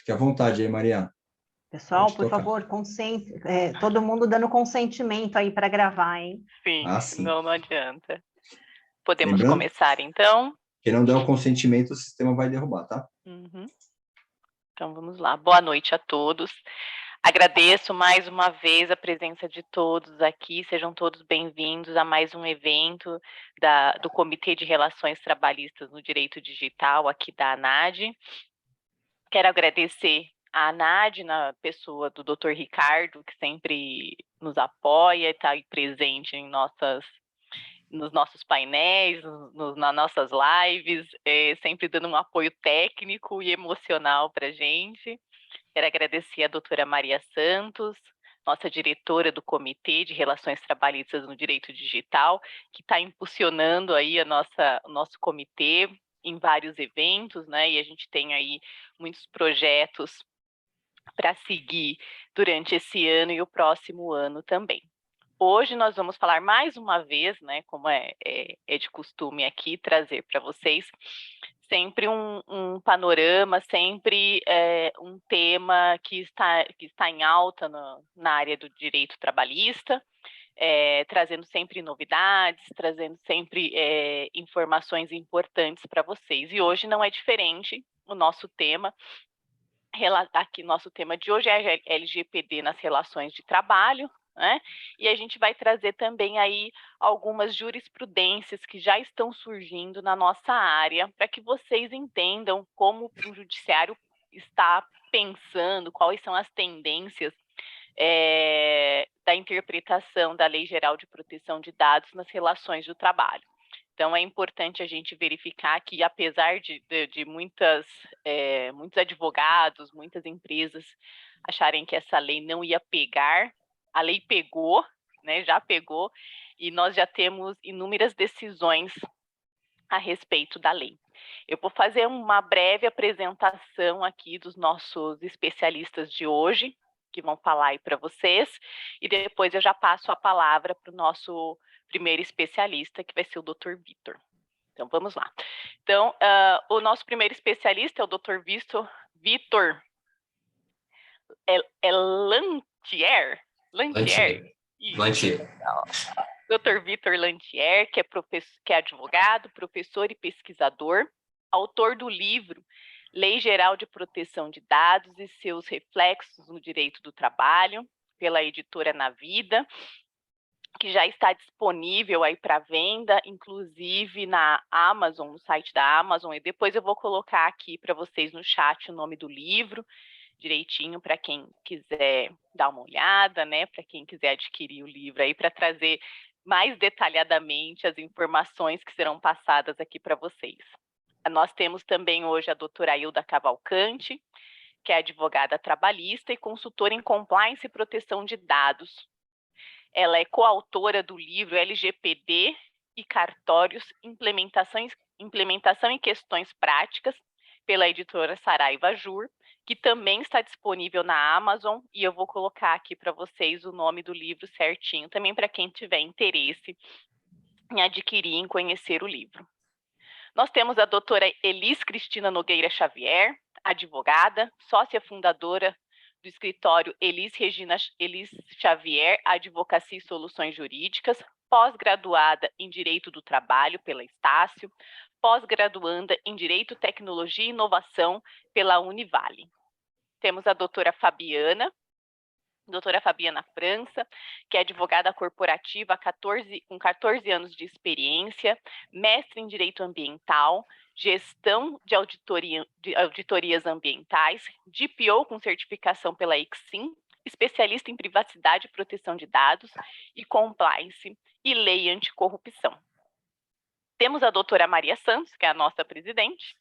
Fique à vontade aí, Maria. Pessoal, Pode por tocar. favor, todo mundo dando consentimento aí para gravar, hein? Sim, Sim. não adianta. Podemos Lembrando, começar, então? quem não der o consentimento, o sistema vai derrubar, tá? Uhum. Então, vamos lá. Boa noite a todos. Agradeço mais uma vez a presença de todos aqui. Sejam todos bem-vindos a mais um evento do Comitê de Relações Trabalhistas no Direito Digital, aqui da ANAD. Quero agradecer a ANAD, na pessoa do Dr. Ricardo, que sempre nos apoia e está aí presente nos nossos painéis, nas nossas lives, sempre dando um apoio técnico e emocional para a gente. Quero agradecer a doutora Maria Santos, nossa diretora do Comitê de Relações Trabalhistas no Direito Digital, que está impulsionando aí o nosso comitê em vários eventos, né? E a gente tem aí muitos projetos para seguir durante esse ano e o próximo ano também. Hoje nós vamos falar mais uma vez, né, como é de costume aqui, trazer para vocês sempre um panorama, sempre um tema que está em alta na área do direito trabalhista, trazendo sempre novidades, trazendo sempre informações importantes para vocês. E hoje não é diferente, o nosso tema de hoje é LGPD nas relações de trabalho, né? E a gente vai trazer também aí algumas jurisprudências que já estão surgindo na nossa área, para que vocês entendam como o judiciário está pensando, quais são as tendências da interpretação da Lei Geral de Proteção de Dados nas relações do trabalho. Então, é importante a gente verificar que, apesar de muitos advogados, muitas empresas acharem que essa lei não ia pegar, a lei pegou, né, já pegou, e nós já temos inúmeras decisões a respeito da lei. Eu vou fazer uma breve apresentação aqui dos nossos especialistas de hoje, que vão falar aí para vocês, e depois eu já passo a palavra para o nosso primeiro especialista, que vai ser o Dr. Vitor. Então, vamos lá. Então, o nosso primeiro especialista é o Dr. Vitor Lantier. Lantier. Dr. Vitor Lantier, que é advogado, professor e pesquisador, autor do livro Lei Geral de Proteção de Dados e seus reflexos no direito do trabalho, pela editora Na Vida, que já está disponível aí para venda, inclusive na Amazon, no site da Amazon, e depois eu vou colocar aqui para vocês no chat o nome do livro, direitinho, para quem quiser dar uma olhada, né, para quem quiser adquirir o livro aí, para trazer mais detalhadamente as informações que serão passadas aqui para vocês. Nós temos também hoje a doutora Hilda Cavalcante, que é advogada trabalhista e consultora em compliance e proteção de dados. Ela é coautora do livro LGPD e Cartórios, Implementação e Questões Práticas, pela editora Saraiva Jur, que também está disponível na Amazon, e eu vou colocar aqui para vocês o nome do livro certinho, também para quem tiver interesse em adquirir, em conhecer o livro. Nós temos a doutora Elis Cristina Nogueira Xavier, advogada, sócia fundadora do escritório Elis Xavier, Advocacia e Soluções Jurídicas, pós-graduada em Direito do Trabalho pela Estácio, pós-graduanda em Direito, Tecnologia e Inovação pela Univale. Temos a doutora Fabiana França, que é advogada corporativa com 14 anos de experiência, mestre em Direito Ambiental, gestão de auditorias ambientais, DPO com certificação pela ICSIM, especialista em privacidade e proteção de dados e compliance e lei anticorrupção. Temos a doutora Maria Santos, que é a nossa presidente,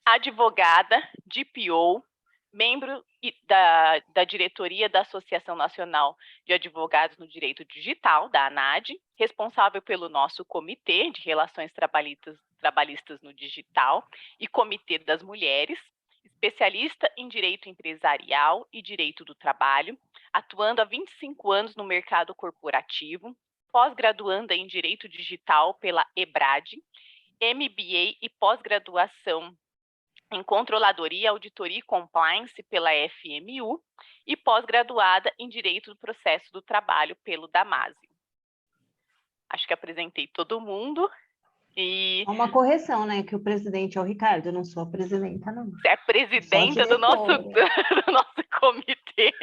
advogada, DPO, membro da diretoria da Associação Nacional de Advogados no Direito Digital, da ANAD, responsável pelo nosso Comitê de Relações Trabalhistas no Digital e Comitê das Mulheres, especialista em Direito Empresarial e Direito do Trabalho, atuando há 25 anos no mercado corporativo, pós-graduanda em Direito Digital pela EBRAD, MBA e pós-graduação em Controladoria, Auditoria e Compliance pela FMU e pós-graduada em Direito do Processo do Trabalho pelo Damásio. Acho que apresentei todo mundo. E Uma correção, né? Que o presidente é o Ricardo, eu não sou a presidenta, não. você é presidenta do nosso comitê.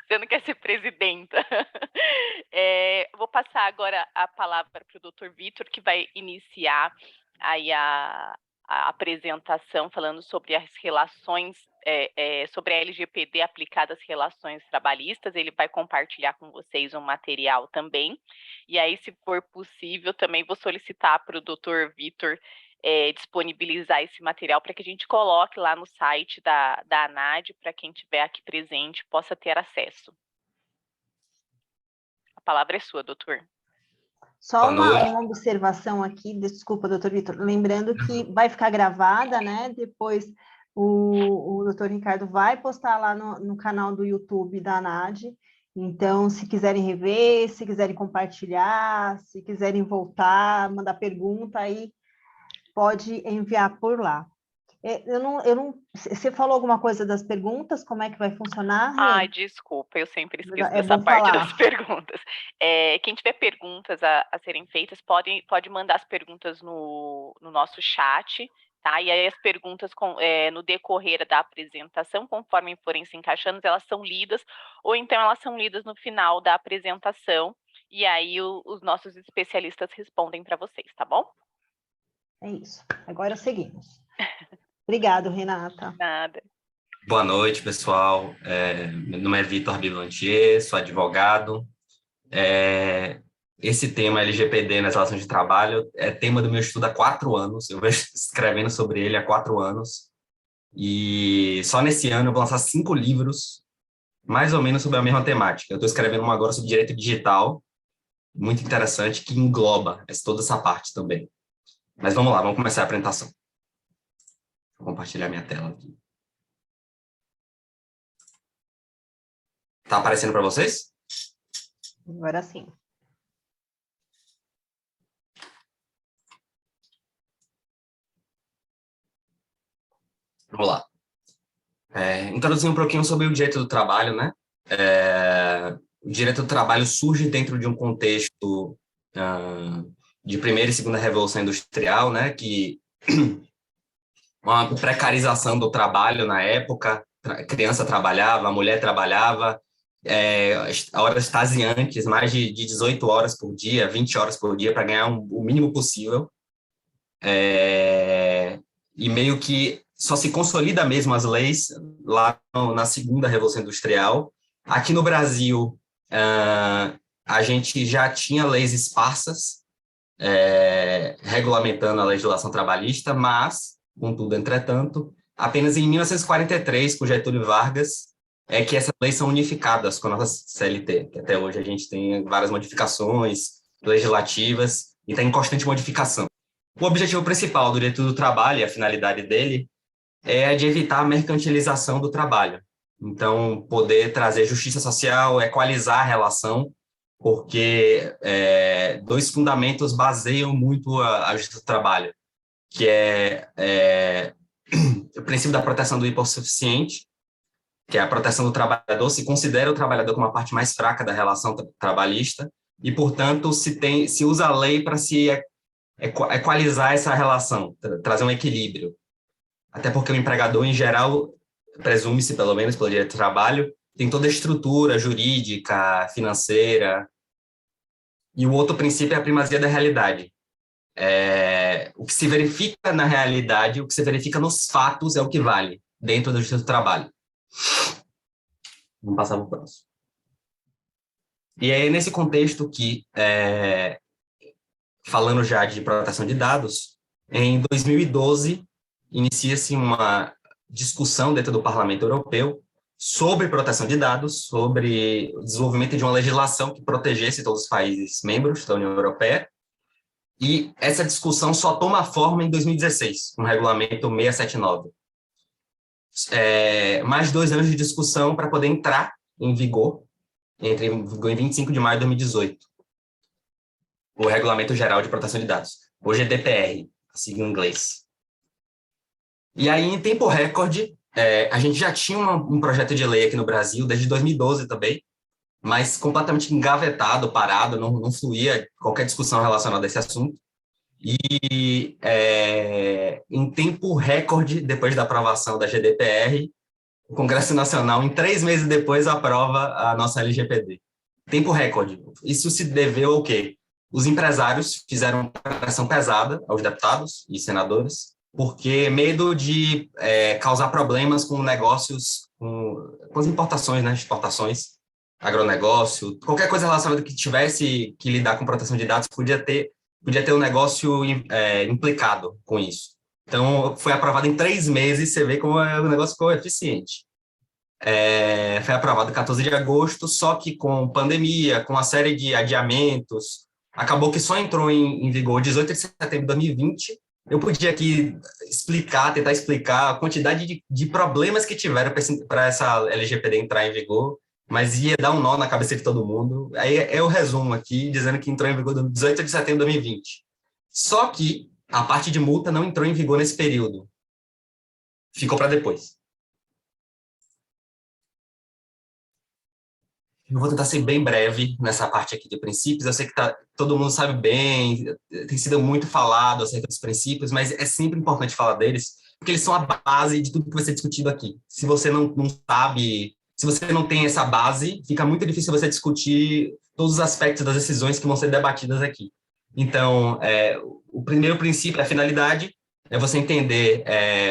Você não quer ser presidenta. Vou passar agora a palavra para o Dr. Vitor, que vai iniciar aí a apresentação falando sobre as relações, sobre a LGPD aplicada às relações trabalhistas. Ele vai compartilhar com vocês um material também. E aí, se for possível, também vou solicitar para o Dr. Vitor disponibilizar esse material para que a gente coloque lá no site da ANAD, para quem estiver aqui presente possa ter acesso. A palavra é sua, doutor. Só uma observação aqui, desculpa, doutor Vitor, lembrando que vai ficar gravada, né? Depois o doutor Ricardo vai postar lá no canal do YouTube da ANAD. Então, se quiserem rever, se quiserem compartilhar, se quiserem voltar, mandar pergunta, aí pode enviar por lá. Você falou alguma coisa das perguntas? Como é que vai funcionar? Ai, desculpa, eu sempre esqueço dessa parte das perguntas. Quem tiver perguntas a serem feitas, pode mandar as perguntas no nosso chat, tá? E aí as perguntas no decorrer da apresentação, conforme forem se encaixando, elas são lidas, ou então elas são lidas no final da apresentação, e aí os nossos especialistas respondem para vocês, tá bom? É isso. Agora seguimos. Obrigado, Renata. Nada. Boa noite, pessoal. Meu nome é Vitor Bilantier, sou advogado. Esse tema LGPD nas relações de trabalho é tema do meu estudo há 4 anos. Eu venho escrevendo sobre ele há 4 anos. E só nesse ano eu vou lançar 5 livros, mais ou menos sobre a mesma temática. Eu estou escrevendo um agora sobre direito digital, muito interessante, que engloba toda essa parte também. Mas vamos lá, vamos começar a apresentação. Vou compartilhar minha tela aqui. Tá aparecendo para vocês? Agora sim. Vamos lá. Introduzir um pouquinho sobre o direito do trabalho, né? O direito do trabalho surge dentro de um contexto de primeira e segunda revolução industrial, né? Que uma precarização do trabalho na época, a criança trabalhava, a mulher trabalhava, horas extasiantes, mais de 18 horas por dia, 20 horas por dia, para ganhar o mínimo possível. E meio que só se consolida mesmo as leis lá na segunda Revolução Industrial. Aqui no Brasil, a gente já tinha leis esparsas regulamentando a legislação trabalhista, mas, contudo, entretanto, apenas em 1943, com Getúlio Vargas, é que essas leis são unificadas com a nossa CLT, que até hoje a gente tem várias modificações legislativas e está em constante modificação. O objetivo principal do direito do trabalho, e a finalidade dele, é a de evitar a mercantilização do trabalho. Então, poder trazer justiça social, equalizar a relação, porque 2 fundamentos baseiam muito a justiça do trabalho, que é o princípio da proteção do hipossuficiente, que é a proteção do trabalhador, se considera o trabalhador como a parte mais fraca da relação trabalhista, e, portanto, se usa a lei para se equalizar essa relação, trazer um equilíbrio. Até porque o empregador, em geral, presume-se, pelo menos pelo direito do trabalho, tem toda a estrutura jurídica, financeira. E o outro princípio é a primazia da realidade. O que se verifica na realidade, o que se verifica nos fatos é o que vale, dentro da justiça do trabalho. Vamos passar para o próximo. E é nesse contexto que, falando já de proteção de dados, em 2012, inicia-se uma discussão dentro do Parlamento Europeu sobre proteção de dados, sobre o desenvolvimento de uma legislação que protegesse todos os países membros da União Europeia, e essa discussão só toma forma em 2016, com o regulamento 679. Mais 2 anos de discussão para poder entrar em vigor, em 25 de maio de 2018, o Regulamento Geral de Proteção de Dados, o GDPR, a sigla em inglês. E aí, em tempo recorde, a gente já tinha um projeto de lei aqui no Brasil, desde 2012 também, mas completamente engavetado, parado, não fluía qualquer discussão relacionada a esse assunto. E em tempo recorde, depois da aprovação da GDPR, o Congresso Nacional, em 3 meses depois, aprova a nossa LGPD. Tempo recorde. Isso se deveu ao quê? Os empresários fizeram pressão pesada aos deputados e senadores, porque medo de causar problemas com negócios, com as importações, né, exportações, agronegócio, qualquer coisa relacionada que tivesse que lidar com proteção de dados podia ter um negócio implicado com isso. Então, foi aprovado em 3 meses, você vê como o negócio ficou eficiente. Foi aprovado 14 de agosto, só que com pandemia, com uma série de adiamentos, acabou que só entrou em vigor 18 de setembro de 2020. Eu podia aqui tentar explicar a quantidade de problemas que tiveram para essa LGPD entrar em vigor, mas ia dar um nó na cabeça de todo mundo. Aí eu resumo aqui, dizendo que entrou em vigor no 18 de setembro de 2020. Só que a parte de multa não entrou em vigor nesse período. Ficou para depois. Eu vou tentar ser bem breve nessa parte aqui de princípios. Eu sei que todo mundo sabe bem, tem sido muito falado acerca dos princípios, mas é sempre importante falar deles, porque eles são a base de tudo que vai ser discutido aqui. Se você não sabe, se você não tem essa base, fica muito difícil você discutir todos os aspectos das decisões que vão ser debatidas aqui. Então, o primeiro princípio é a finalidade, é você entender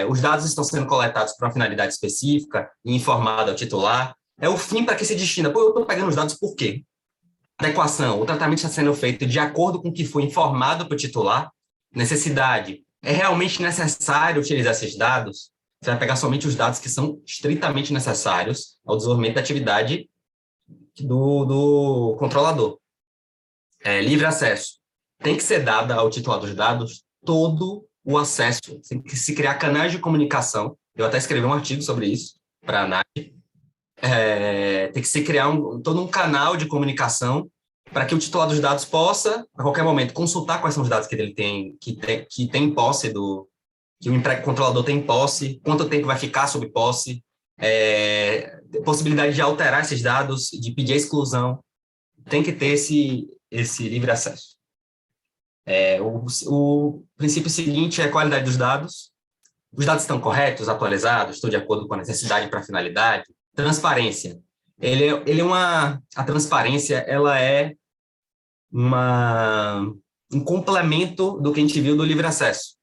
os dados estão sendo coletados para uma finalidade específica e informada ao titular. É o fim para que se destina. Pô, eu estou pegando os dados por quê? Adequação. O tratamento está sendo feito de acordo com o que foi informado para o titular. Necessidade. É realmente necessário utilizar esses dados? Você vai pegar somente os dados que são estritamente necessários ao desenvolvimento da atividade do controlador. Livre acesso. Tem que ser dado ao titular dos dados todo o acesso. Tem que se criar canais de comunicação. Eu até escrevi um artigo sobre isso para a ANAC. Tem que se criar todo um canal de comunicação para que o titular dos dados possa, a qualquer momento, consultar quais são os dados que ele tem, que tem posse que o controlador tem posse, quanto tempo vai ficar sob posse, possibilidade de alterar esses dados, de pedir a exclusão. Tem que ter esse livre acesso. O princípio seguinte é a qualidade dos dados. Os dados estão corretos, atualizados, estão de acordo com a necessidade para a finalidade. Transparência. A transparência, ela é um complemento do que a gente viu do livre acesso.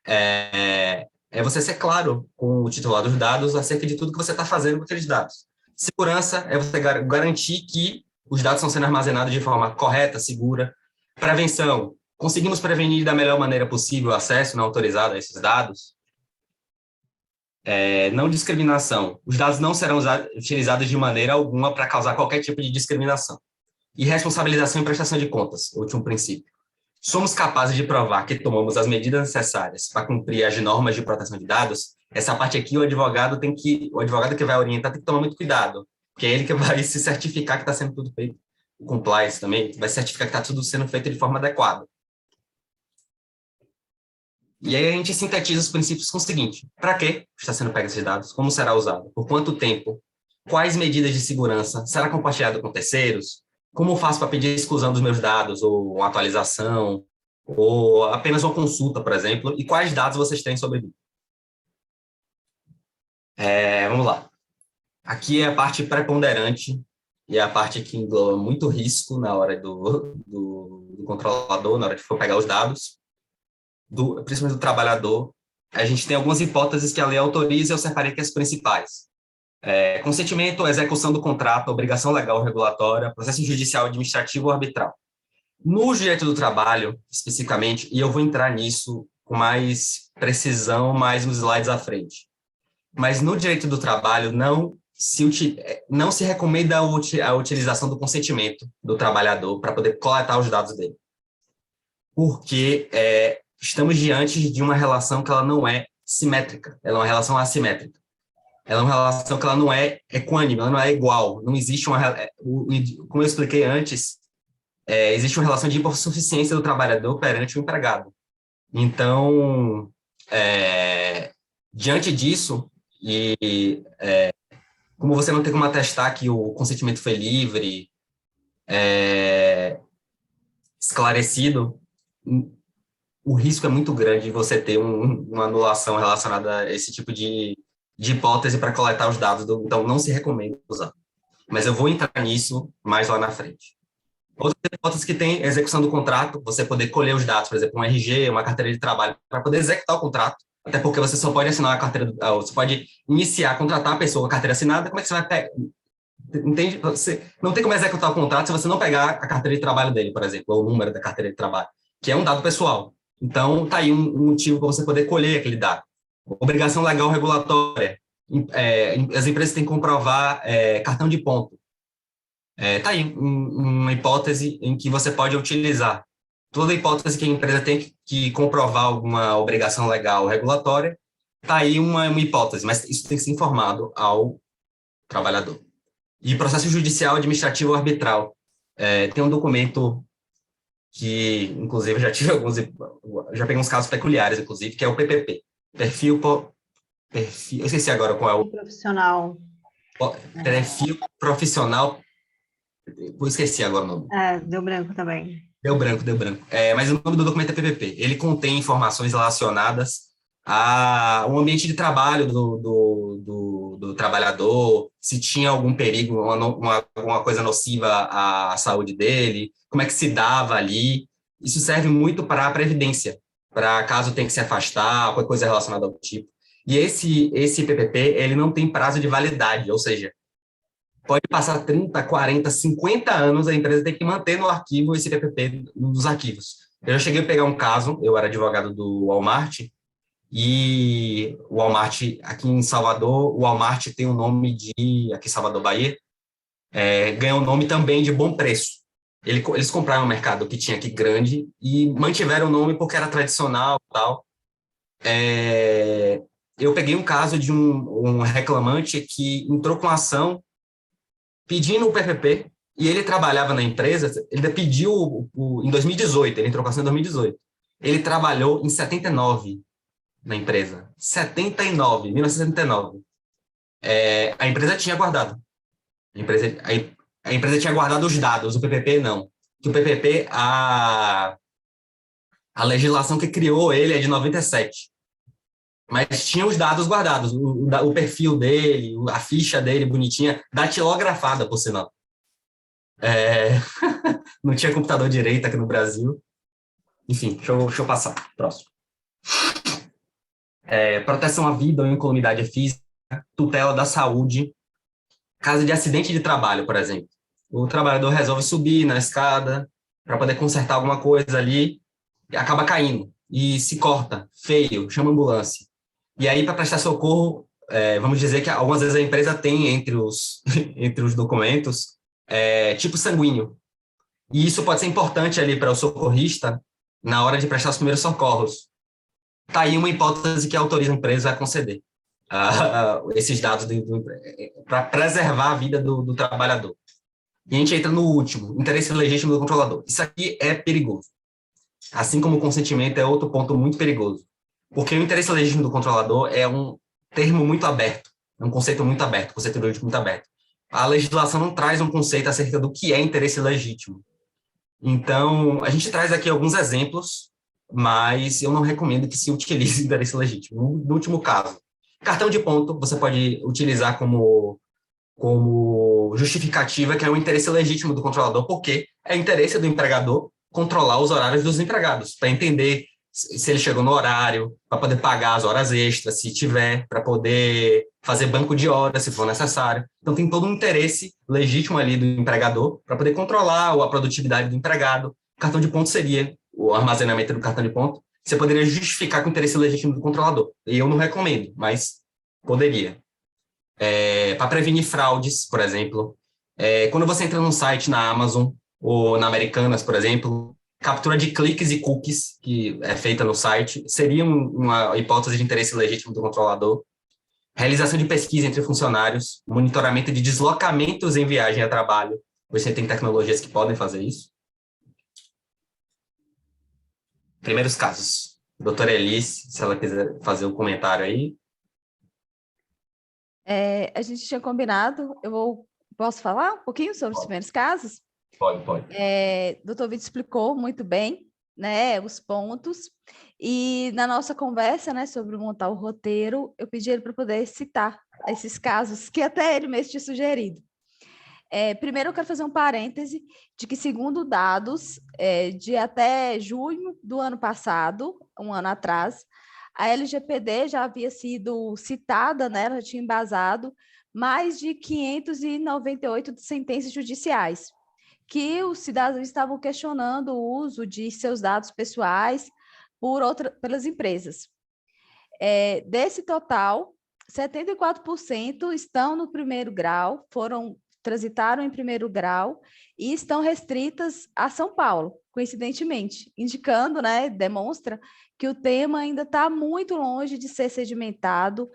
É você ser claro com o titular dos dados acerca de tudo que você está fazendo com aqueles dados. Segurança é você garantir que os dados estão sendo armazenados de forma correta, segura. Prevenção. Conseguimos prevenir da melhor maneira possível o acesso não autorizado a esses dados. Não discriminação. Os dados não serão utilizados de maneira alguma para causar qualquer tipo de discriminação. E responsabilização e prestação de contas, último princípio. Somos capazes de provar que tomamos as medidas necessárias para cumprir as normas de proteção de dados. Essa parte aqui, o advogado que vai orientar tem que tomar muito cuidado, porque é ele que vai se certificar que está sendo tudo feito. O compliance também vai certificar que está tudo sendo feito de forma adequada. E aí a gente sintetiza os princípios com o seguinte: para que está sendo pego esses dados? Como será usado? Por quanto tempo? Quais medidas de segurança? Será compartilhado com terceiros? Como eu faço para pedir exclusão dos meus dados, ou uma atualização, ou apenas uma consulta, por exemplo? E quais dados vocês têm sobre mim? Vamos lá. Aqui é a parte preponderante e é a parte que engloba muito risco na hora do controlador, na hora de for pegar os dados. Principalmente do trabalhador. A gente tem algumas hipóteses que a lei autoriza, eu separei aqui as principais. Consentimento, execução do contrato, obrigação legal ou regulatória, processo judicial, administrativo ou arbitral. No direito do trabalho, especificamente, e eu vou entrar nisso com mais precisão, mais nos slides à frente, mas no direito do trabalho não se recomenda a utilização do consentimento do trabalhador para poder coletar os dados dele. Porque estamos diante de uma relação que ela não é simétrica, ela é uma relação assimétrica. Ela é uma relação que ela não é equânime, ela não é igual. Não existe como eu expliquei antes, existe uma relação de hipossuficiência do trabalhador perante o empregado. Então, Diante disso, como você não tem como atestar que o consentimento foi livre, esclarecido, o risco é muito grande de você ter uma anulação relacionada a esse tipo de hipótese para coletar os dados, então não se recomenda usar. Mas eu vou entrar nisso mais lá na frente. Outras hipóteses que tem execução do contrato, você poder colher os dados, por exemplo, um RG, uma carteira de trabalho, para poder executar o contrato, até porque você só pode assinar a carteira, você pode iniciar, contratar a pessoa com a carteira assinada, como é que você vai pegar? Entende? Você não tem como executar o contrato se você não pegar a carteira de trabalho dele, por exemplo, ou o número da carteira de trabalho, que é um dado pessoal. Então, tá aí um motivo para você poder colher aquele dado. Obrigação legal regulatória. As empresas têm que comprovar cartão de ponto. Tá aí uma hipótese em que você pode utilizar. Toda hipótese que a empresa tem que comprovar alguma obrigação legal regulatória, tá aí uma hipótese, mas isso tem que ser informado ao trabalhador. E processo judicial, administrativo ou arbitral. Tem um documento que, inclusive, já peguei uns casos peculiares, inclusive, que é o PPP. Perfil, eu esqueci agora qual é o... Profissional. Perfil profissional, eu esqueci agora o nome. Deu branco também. Deu branco. Mas o nome do documento é PPP. Ele contém informações relacionadas ao ambiente de trabalho do trabalhador, se tinha algum perigo, alguma coisa nociva à saúde dele, como é que se dava ali. Isso serve muito para a previdência, para caso tenha que se afastar, qualquer coisa relacionada ao tipo. E esse PPP, ele não tem prazo de validade, ou seja, pode passar 30, 40, 50 anos, a empresa tem que manter no arquivo esse PPP nos arquivos. Eu já cheguei a pegar um caso, eu era advogado do Walmart, e o Walmart, aqui em Salvador, o Walmart tem o nome de, aqui em Salvador, Bahia, ganhou o nome também de Bom Preço. Eles compraram um mercado que tinha aqui grande e mantiveram o nome porque era tradicional e tal. Eu peguei um caso de um reclamante que entrou com ação pedindo o PPP, e ele trabalhava na empresa, ele pediu em 2018, ele entrou com ação em 2018. Ele trabalhou em 79 na empresa. 1979. A empresa tinha guardado. A empresa tinha guardado os dados, o PPP não. Que o PPP, a legislação que criou ele é de 97. Mas tinha os dados guardados, o perfil dele, a ficha dele bonitinha, datilografada, por sinal. Não tinha computador direito aqui no Brasil. Enfim, deixa eu passar. Próximo. Proteção à vida ou incolumidade física, tutela da saúde, caso de acidente de trabalho, por exemplo. O trabalhador resolve subir na escada para poder consertar alguma coisa ali e acaba caindo e se corta, feio, chama a ambulância. E aí, para prestar socorro, vamos dizer que algumas vezes a empresa tem entre os documentos tipo sanguíneo. E isso pode ser importante ali para o socorrista na hora de prestar os primeiros socorros. Está aí uma hipótese que autoriza a empresa a conceder esses dados para preservar a vida do trabalhador. E a gente entra no último, interesse legítimo do controlador. Isso aqui é perigoso. Assim como o consentimento é outro ponto muito perigoso. Porque o interesse legítimo do controlador é um termo muito aberto, é um conceito muito aberto, conceito jurídico muito aberto. A legislação não traz um conceito acerca do que é interesse legítimo. Então, a gente traz aqui alguns exemplos, mas eu não recomendo que se utilize interesse legítimo. No último caso, cartão de ponto você pode utilizar como justificativa que é o interesse legítimo do controlador, porque é interesse do empregador controlar os horários dos empregados, para entender se ele chegou no horário, para poder pagar as horas extras, se tiver, para poder fazer banco de horas, se for necessário. Então, tem todo um interesse legítimo ali do empregador para poder controlar a produtividade do empregado. O cartão de ponto seria o armazenamento do cartão de ponto. Você poderia justificar com o interesse legítimo do controlador. E eu não recomendo, mas poderia. Para prevenir fraudes, por exemplo. Quando você entra num site na Amazon ou na Americanas, por exemplo, captura de cliques e cookies, que é feita no site, seria uma hipótese de interesse legítimo do controlador. Realização de pesquisa entre funcionários, monitoramento de deslocamentos em viagem a trabalho. Você tem tecnologias que podem fazer isso. Primeiros casos. Doutora Elis, se ela quiser fazer um comentário aí. A gente tinha combinado, posso falar um pouquinho sobre os primeiros casos? Pode. O doutor Vitor explicou muito bem, né, os pontos, e na nossa conversa, né, sobre montar o roteiro, eu pedi ele para poder citar esses casos que até ele mesmo tinha sugerido. Primeiro, eu quero fazer um parêntese de que, segundo dados de até junho do ano passado, um ano atrás, a LGPD já havia sido citada, né, ela tinha embasado mais de 598 sentenças judiciais, que os cidadãos estavam questionando o uso de seus dados pessoais pelas empresas. Desse total, 74% estão no primeiro grau, transitaram em primeiro grau e estão restritas a São Paulo, coincidentemente, indicando, né, demonstra que o tema ainda está muito longe de ser sedimentado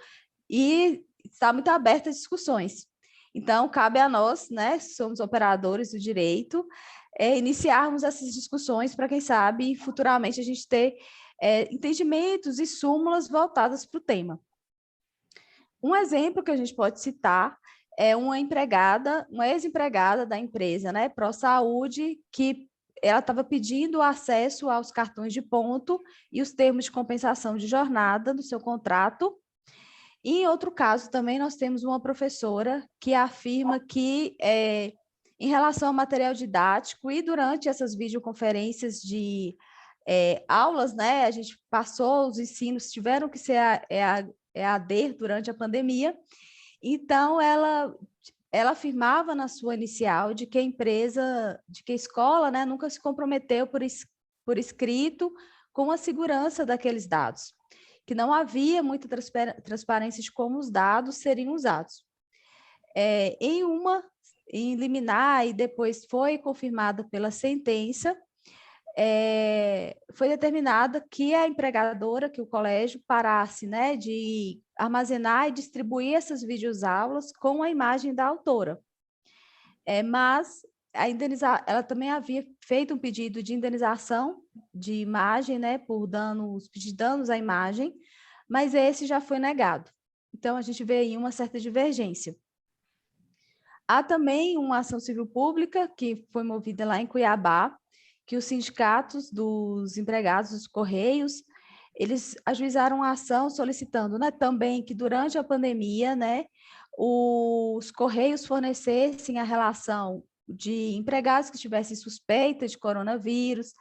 e está muito aberto a discussões. Então, cabe a nós, né, somos operadores do direito, iniciarmos essas discussões para, quem sabe, futuramente a gente ter entendimentos e súmulas voltadas para o tema. Um exemplo que a gente pode citar é uma ex-empregada da empresa, né, ProSaúde, que ela estava pedindo acesso aos cartões de ponto e os termos de compensação de jornada do seu contrato. E em outro caso também nós temos uma professora que afirma que, em relação ao material didático e durante essas videoconferências de aulas, né, a gente passou, os ensinos tiveram que ser EAD durante a pandemia, então ela afirmava na sua inicial de que a escola, né, nunca se comprometeu por escrito com a segurança daqueles dados, que não havia muita transparência de como os dados seriam usados. Em liminar, e depois foi confirmada pela sentença, foi determinada que a empregadora, que o colégio parasse, né, de armazenar e distribuir essas videoaulas com a imagem da autora. Mas ela também havia feito um pedido de indenização de imagem, né, por danos à imagem, mas esse já foi negado. Então, a gente vê aí uma certa divergência. Há também uma ação civil pública que foi movida lá em Cuiabá, que os sindicatos dos empregados dos Correios, eles ajuizaram a ação solicitando, né, também que durante a pandemia, né, os Correios fornecessem a relação de empregados que tivessem suspeita de coronavírus,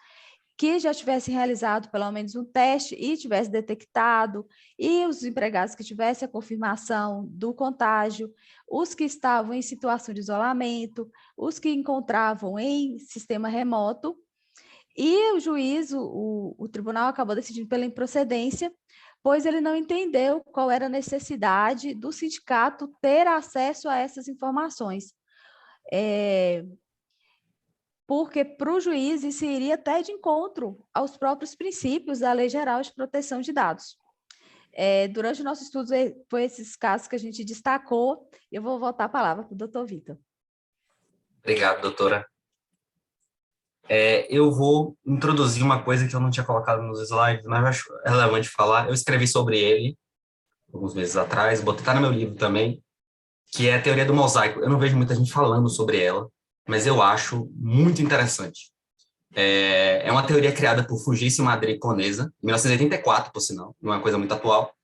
que já tivessem realizado pelo menos um teste e tivessem detectado, e os empregados que tivessem a confirmação do contágio, os que estavam em situação de isolamento, os que encontravam em sistema remoto. E o juiz, o tribunal acabou decidindo pela improcedência, pois ele não entendeu qual era a necessidade do sindicato ter acesso a essas informações. Porque para o juiz isso iria até de encontro aos próprios princípios da Lei Geral de Proteção de Dados. Durante o nosso estudo, foi esses casos que a gente destacou. Eu vou voltar a palavra para o doutor Vitor. Obrigado, doutora. Eu vou introduzir uma coisa que eu não tinha colocado nos slides, mas eu acho relevante falar. Eu escrevi sobre ele alguns meses atrás, tá no meu livro também, que é a teoria do mosaico. Eu não vejo muita gente falando sobre ela, mas eu acho muito interessante. É uma teoria criada por Fujitsu Madre Koneza, em 1984, por sinal, não é uma coisa muito atual.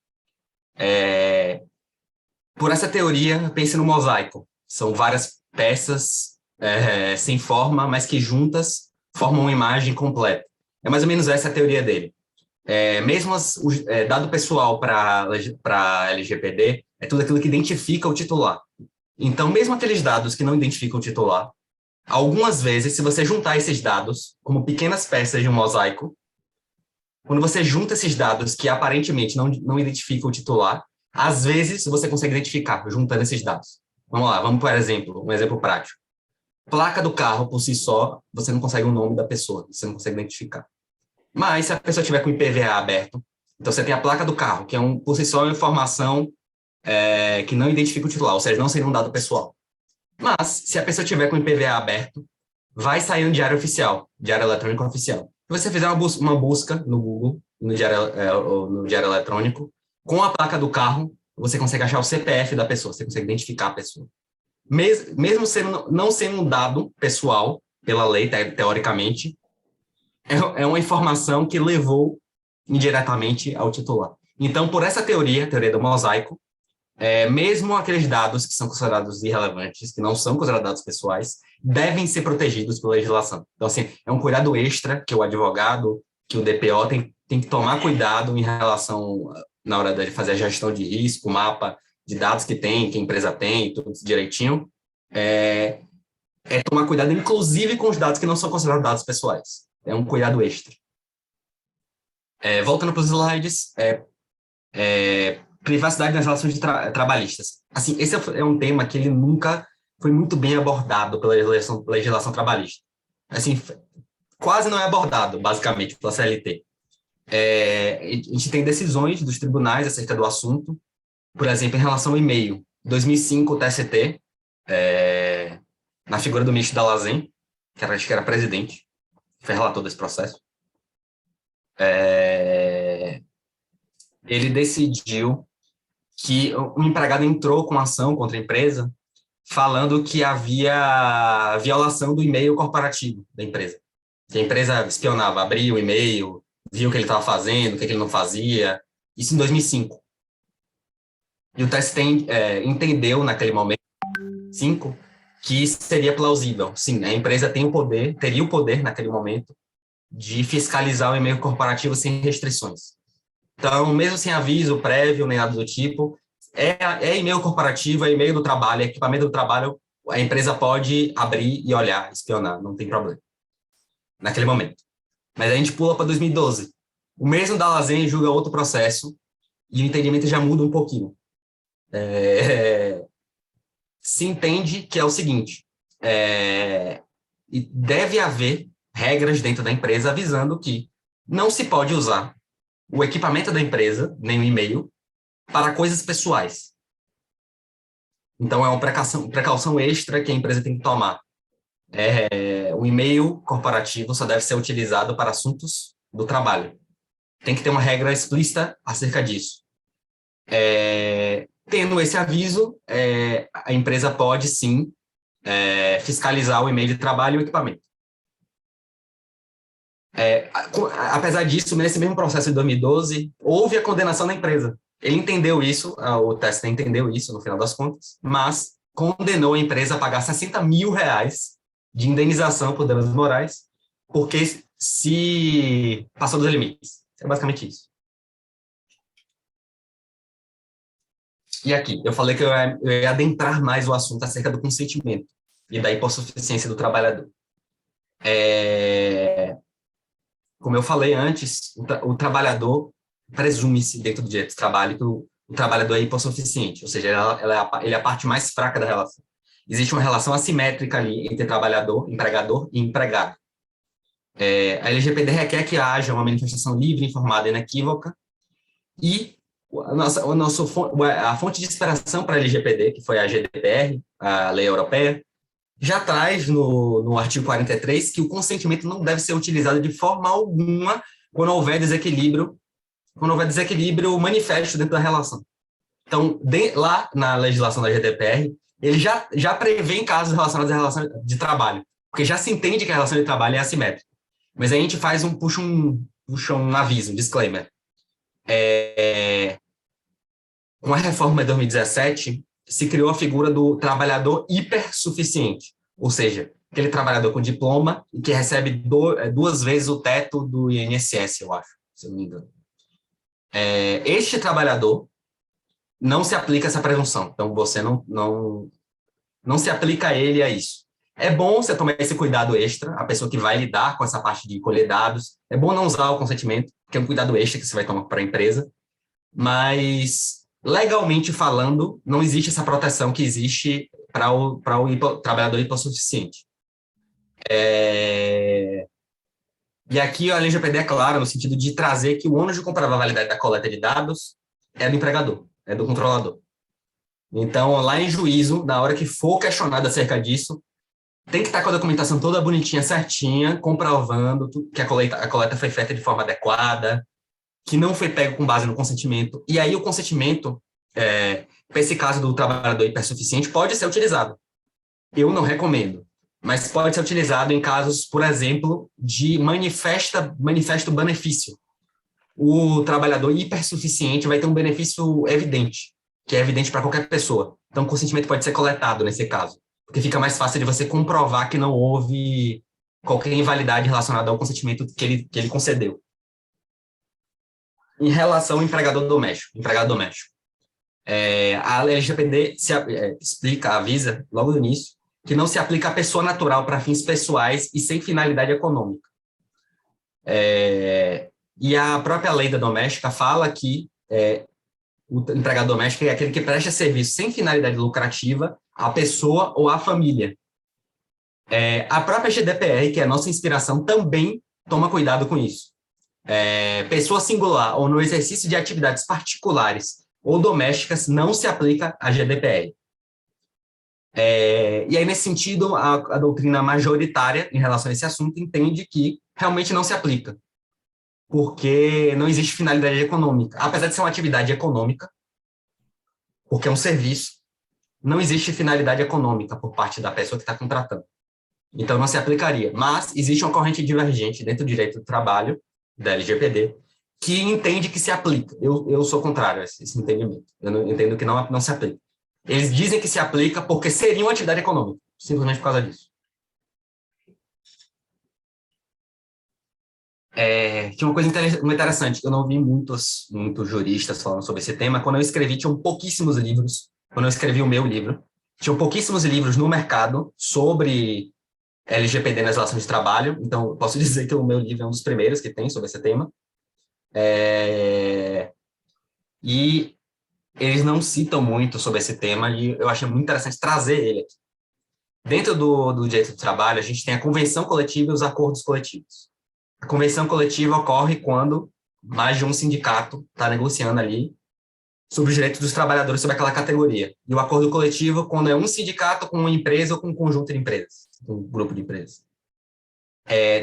Por essa teoria, pense no mosaico. São várias peças sem forma, mas que juntas formam uma imagem completa. É mais ou menos essa a teoria dele. Mesmo dado pessoal para a LGPD, é tudo aquilo que identifica o titular. Então, mesmo aqueles dados que não identificam o titular, algumas vezes, se você juntar esses dados como pequenas peças de um mosaico, quando você junta esses dados que aparentemente não identificam o titular, às vezes você consegue identificar juntando esses dados. Vamos lá, vamos por exemplo, um exemplo prático. Placa do carro, por si só, você não consegue o nome da pessoa, você não consegue identificar. Mas se a pessoa tiver com o IPVA aberto, então você tem a placa do carro, que por si só é uma informação que não identifica o titular, ou seja, não seria um dado pessoal. Mas, se a pessoa tiver com o IPVA aberto, vai sair um diário oficial, diário eletrônico oficial. Se você fizer uma busca no Google, no diário eletrônico, com a placa do carro, você consegue achar o CPF da pessoa, você consegue identificar a pessoa. Mesmo não sendo um dado pessoal, pela lei, teoricamente, é uma informação que levou indiretamente ao titular. Então, por essa teoria, a teoria do mosaico, mesmo aqueles dados que são considerados irrelevantes, que não são considerados dados pessoais, devem ser protegidos pela legislação. Então, assim, é um cuidado extra que o advogado, que o DPO tem que tomar cuidado em relação, na hora de fazer a gestão de risco, mapa de dados que tem, que a empresa tem, tudo direitinho, tomar cuidado, inclusive com os dados que não são considerados dados pessoais. É um cuidado extra. Voltando para os slides, privacidade nas relações trabalhistas. Assim, esse é um tema que ele nunca foi muito bem abordado pela legislação trabalhista. Assim, quase não é abordado, basicamente, pela CLT. A gente tem decisões dos tribunais acerca do assunto, por exemplo, em relação ao e-mail. Em 2005, o TST, na figura do ministro Dallazen, acho que era presidente, foi relator desse processo, ele decidiu que um empregado entrou com ação contra a empresa falando que havia violação do e-mail corporativo da empresa. Que a empresa espionava, abria o e-mail, viu o que ele estava fazendo, o que ele não fazia. Isso em 2005. E o TST entendeu naquele momento, que seria plausível. Sim, a empresa teria o poder naquele momento de fiscalizar o e-mail corporativo sem restrições. Então, mesmo sem aviso prévio, nem nada do tipo, e-mail corporativo, é e-mail do trabalho, é equipamento do trabalho, a empresa pode abrir e olhar, espionar, não tem problema. Naquele momento. Mas a gente pula para 2012. O mesmo Dallazen julga outro processo e o entendimento já muda um pouquinho. Se entende que é o seguinte, deve haver regras dentro da empresa avisando que não se pode usar o equipamento da empresa, nem o e-mail, para coisas pessoais. Então, é uma precaução extra que a empresa tem que tomar. O e-mail corporativo só deve ser utilizado para assuntos do trabalho. Tem que ter uma regra explícita acerca disso. Tendo esse aviso, a empresa pode, sim, fiscalizar o e-mail de trabalho e o equipamento. Apesar disso, nesse mesmo processo de 2012, houve a condenação da empresa. Ele entendeu isso, o TST entendeu isso no final das contas, mas condenou a empresa a pagar R$60 mil de indenização por danos morais, porque se passou dos limites. É basicamente isso. E aqui, eu falei que eu ia adentrar mais o assunto acerca do consentimento e da hipossuficiência do trabalhador. Como eu falei antes, o trabalhador presume-se dentro do direito do trabalho que o trabalhador é hipossuficiente, ou seja, ele é a parte mais fraca da relação. Existe uma relação assimétrica ali entre trabalhador, empregador e empregado. A LGPD requer que haja uma manifestação livre, informada e inequívoca, e a fonte de inspiração para a LGPD, que foi a GDPR, a lei europeia, já traz no artigo 43 que o consentimento não deve ser utilizado de forma alguma quando houver desequilíbrio manifesto dentro da relação. Então, lá na legislação da GDPR, ele já prevê em casos relacionados à relação de trabalho, porque já se entende que a relação de trabalho é assimétrica. Mas aí a gente puxa um aviso, um disclaimer. Com a reforma de 2017, se criou a figura do trabalhador hipersuficiente, ou seja, aquele trabalhador com diploma e que recebe 2 vezes o teto do INSS, eu acho, se eu não me engano. Este trabalhador não se aplica essa presunção, então você não se aplica a ele a isso. É bom você tomar esse cuidado extra, a pessoa que vai lidar com essa parte de colher dados, é bom não usar o consentimento, que é um cuidado extra que você vai tomar para a empresa, mas legalmente falando, não existe essa proteção que existe para o trabalhador hipossuficiente. E aqui a LGPD é clara no sentido de trazer que o ônus de comprovar a validade da coleta de dados é do empregador, é do controlador. Então, lá em juízo, na hora que for questionado acerca disso, tem que estar com a documentação toda bonitinha, certinha, comprovando que a coleta foi feita de forma adequada, que não foi pego com base no consentimento. E aí o consentimento, para esse caso do trabalhador hipersuficiente, pode ser utilizado. Eu não recomendo, mas pode ser utilizado em casos, por exemplo, de manifesto benefício. O trabalhador hipersuficiente vai ter um benefício evidente, que é evidente para qualquer pessoa. Então, o consentimento pode ser coletado nesse caso, porque fica mais fácil de você comprovar que não houve qualquer invalidade relacionada ao consentimento que ele concedeu. Em relação ao empregado doméstico, a LGPD avisa, logo no início, que não se aplica à pessoa natural para fins pessoais e sem finalidade econômica. E a própria lei da doméstica fala que o empregado doméstico é aquele que presta serviço sem finalidade lucrativa à pessoa ou à família. A própria GDPR, que é a nossa inspiração, também toma cuidado com isso. Pessoa singular ou no exercício de atividades particulares ou domésticas não se aplica à GDPR. E aí, nesse sentido, a doutrina majoritária em relação a esse assunto entende que realmente não se aplica, porque não existe finalidade econômica. Apesar de ser uma atividade econômica, porque é um serviço, não existe finalidade econômica por parte da pessoa que está contratando. Então, não se aplicaria. Mas existe uma corrente divergente dentro do direito do trabalho, da LGPD, que entende que se aplica. Eu sou contrário a esse entendimento. Eu não entendo que não se aplica. Eles dizem que se aplica porque seria uma atividade econômica, simplesmente por causa disso. Tinha uma coisa interessante, eu não vi muitos juristas falando sobre esse tema. Quando eu escrevi, tinham pouquíssimos livros. Quando eu escrevi o meu livro, tinham pouquíssimos livros no mercado sobre LGPD nas relações de trabalho. Então, eu posso dizer que o meu livro é um dos primeiros que tem sobre esse tema. E eles não citam muito sobre esse tema, e eu achei muito interessante trazer ele aqui. Dentro do direito do trabalho, a gente tem a convenção coletiva e os acordos coletivos. A convenção coletiva ocorre quando mais de um sindicato está negociando ali sobre os direitos dos trabalhadores sobre aquela categoria. E o acordo coletivo, quando é um sindicato com uma empresa ou com um conjunto de empresas, um grupo de empresas.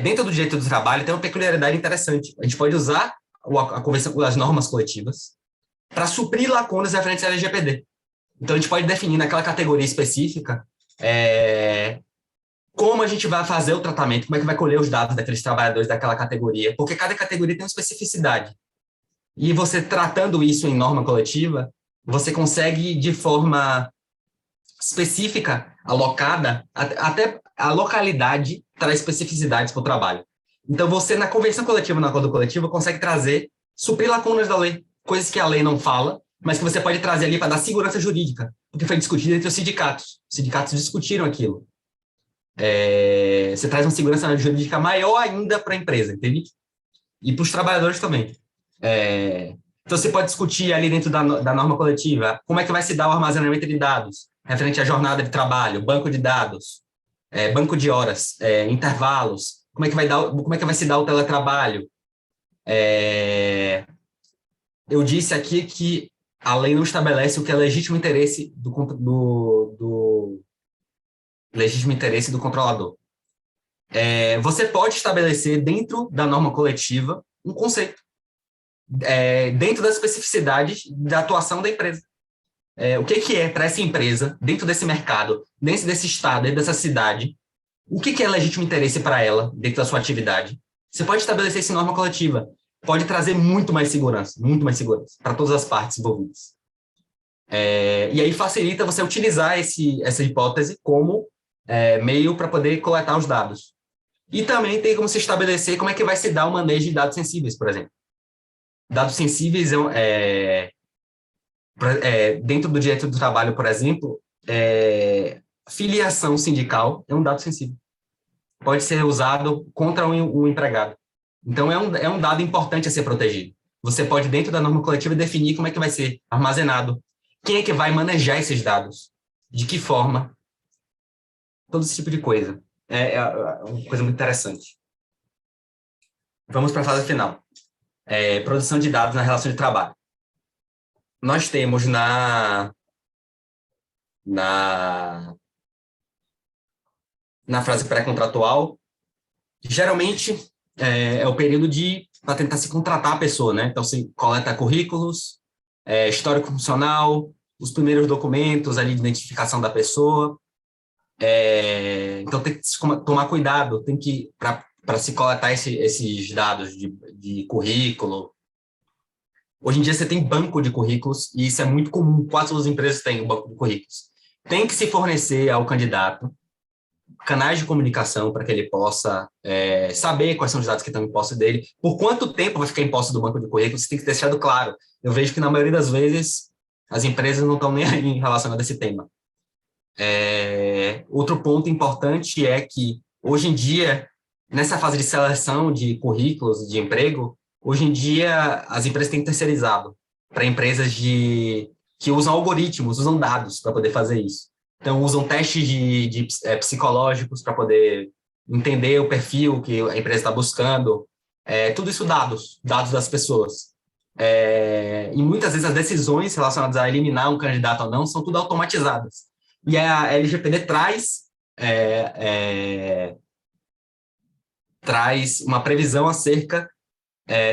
Dentro do direito do trabalho, tem uma peculiaridade interessante. A gente pode usar a convenção, as normas coletivas, para suprir lacunas referentes à LGPD. Então, a gente pode definir naquela categoria específica como a gente vai fazer o tratamento, como é que vai colher os dados daqueles trabalhadores daquela categoria, porque cada categoria tem uma especificidade. E você tratando isso em norma coletiva, você consegue, de forma específica, alocada, até a localidade traz especificidades para o trabalho. Então, você, na convenção coletiva, no acordo coletivo, consegue suprir lacunas da lei, coisas que a lei não fala, mas que você pode trazer ali para dar segurança jurídica, porque foi discutido entre os sindicatos. Os sindicatos discutiram aquilo. Você traz uma segurança jurídica maior ainda para a empresa, entende? E para os trabalhadores também. Então, você pode discutir ali dentro da norma coletiva como é que vai se dar o armazenamento de dados, referente à jornada de trabalho, banco de dados, banco de horas, intervalos, como é que vai se dar o teletrabalho. Eu disse aqui que a lei não estabelece o que é legítimo interesse legítimo interesse do controlador. Você pode estabelecer dentro da norma coletiva um conceito, dentro das especificidades da atuação da empresa. O que é para essa empresa, dentro desse mercado, dentro desse estado, dentro dessa cidade, o que é legítimo interesse para ela, dentro da sua atividade? Você pode estabelecer isso em norma coletiva. Pode trazer muito mais segurança para todas as partes envolvidas. E aí facilita você utilizar essa hipótese como meio para poder coletar os dados. E também tem como se estabelecer como é que vai se dar o manejo de dados sensíveis, por exemplo. Dados sensíveis, dentro do direito do trabalho, por exemplo, filiação sindical é um dado sensível. Pode ser usado contra um empregado. Então, é um dado importante a ser protegido. Você pode, dentro da norma coletiva, definir como é que vai ser armazenado. Quem é que vai manejar esses dados? De que forma? Todo esse tipo de coisa. É uma coisa muito interessante. Vamos para a fase final. Produção de dados na relação de trabalho. Nós temos na fase pré-contratual, geralmente é o período para tentar se contratar a pessoa, né? Então, se coleta currículos, histórico funcional, os primeiros documentos ali de identificação da pessoa. Então, tem que tomar cuidado, tem que, para se coletar esses dados de currículo. Hoje em dia, você tem banco de currículos, e isso é muito comum, quase todas as empresas têm um banco de currículos. Tem que se fornecer ao candidato canais de comunicação para que ele possa saber quais são os dados que estão em posse dele, por quanto tempo vai ficar em posse do banco de currículos, isso tem que ter deixado claro. Eu vejo que, na maioria das vezes, as empresas não estão nem aí em relação a esse tema. Outro ponto importante é que, hoje em dia, nessa fase de seleção de currículos de emprego, hoje em dia as empresas têm terceirizado para empresas que usam algoritmos, usam dados para poder fazer isso. Então, usam testes psicológicos para poder entender o perfil que a empresa está buscando. Tudo isso dados das pessoas. E muitas vezes as decisões relacionadas a eliminar um candidato ou não são tudo automatizadas. E a LGPD traz uma previsão acerca,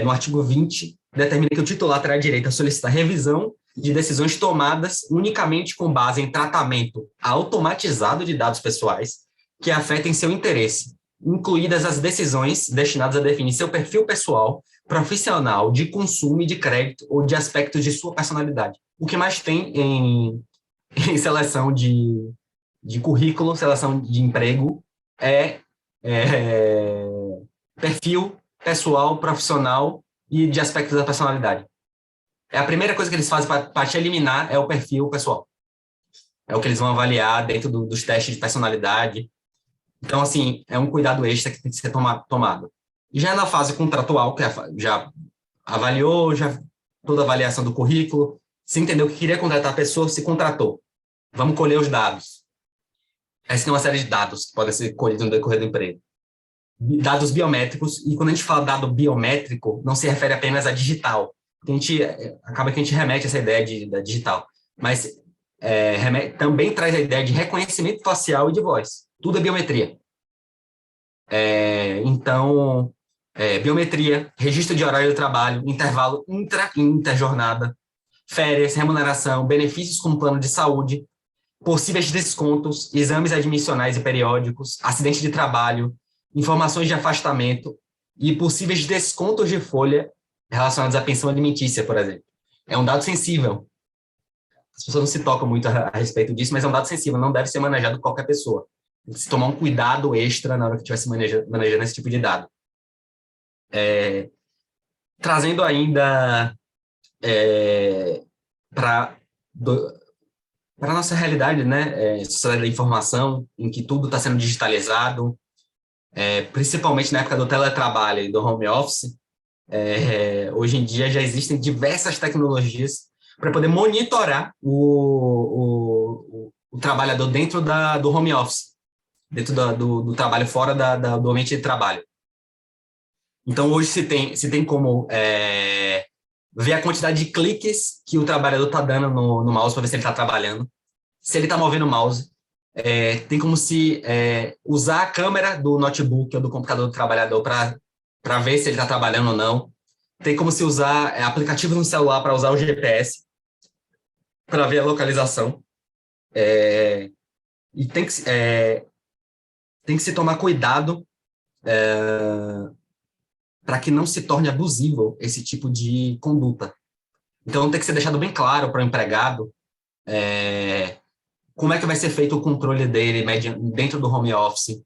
no artigo 20, determina que o titular terá direito a solicitar revisão de decisões tomadas unicamente com base em tratamento automatizado de dados pessoais que afetem seu interesse, incluídas as decisões destinadas a definir seu perfil pessoal, profissional, de consumo e de crédito ou de aspectos de sua personalidade. O que mais tem em seleção de currículo, seleção de emprego, perfil pessoal, profissional e de aspectos da personalidade. A primeira coisa que eles fazem para te eliminar é o perfil pessoal. É o que eles vão avaliar dentro dos testes de personalidade. Então, assim, é um cuidado extra que tem que ser tomado. E já na fase contratual, que já avaliou, já toda a avaliação do currículo, se entendeu que queria contratar a pessoa, se contratou. Vamos colher os dados. Aí tem uma série de dados que podem ser colhidos no decorrer do emprego. Dados biométricos, e quando a gente fala dado biométrico, não se refere apenas a digital. Acaba que a gente remete a essa ideia da digital, mas também traz a ideia de reconhecimento facial e de voz. Tudo é biometria. Então, biometria, registro de horário de trabalho, intervalo intra e interjornada, férias, remuneração, benefícios como plano de saúde, possíveis descontos, exames admissionais e periódicos, acidente de trabalho, informações de afastamento e possíveis descontos de folha relacionados à pensão alimentícia, por exemplo. É um dado sensível. As pessoas não se tocam muito a respeito disso, mas é um dado sensível, não deve ser manejado por qualquer pessoa. Tem que se tomar um cuidado extra na hora que estiver se manejando esse tipo de dado. Trazendo ainda para a nossa realidade, né? Sociedade da informação, em que tudo está sendo digitalizado, principalmente na época do teletrabalho e do home office. Hoje em dia já existem diversas tecnologias para poder monitorar o trabalhador dentro do home office, dentro do trabalho fora do ambiente de trabalho. Então, hoje se tem como ver a quantidade de cliques que o trabalhador está dando no mouse para ver se ele está trabalhando, se ele está movendo o mouse. Tem como se usar a câmera do notebook ou do computador do trabalhador para ver se ele está trabalhando ou não. Tem como se usar aplicativo no celular para usar o GPS, para ver a localização. E tem que se tomar cuidado para que não se torne abusivo esse tipo de conduta. Então, tem que ser deixado bem claro para o empregado como é que vai ser feito o controle dele dentro do home office,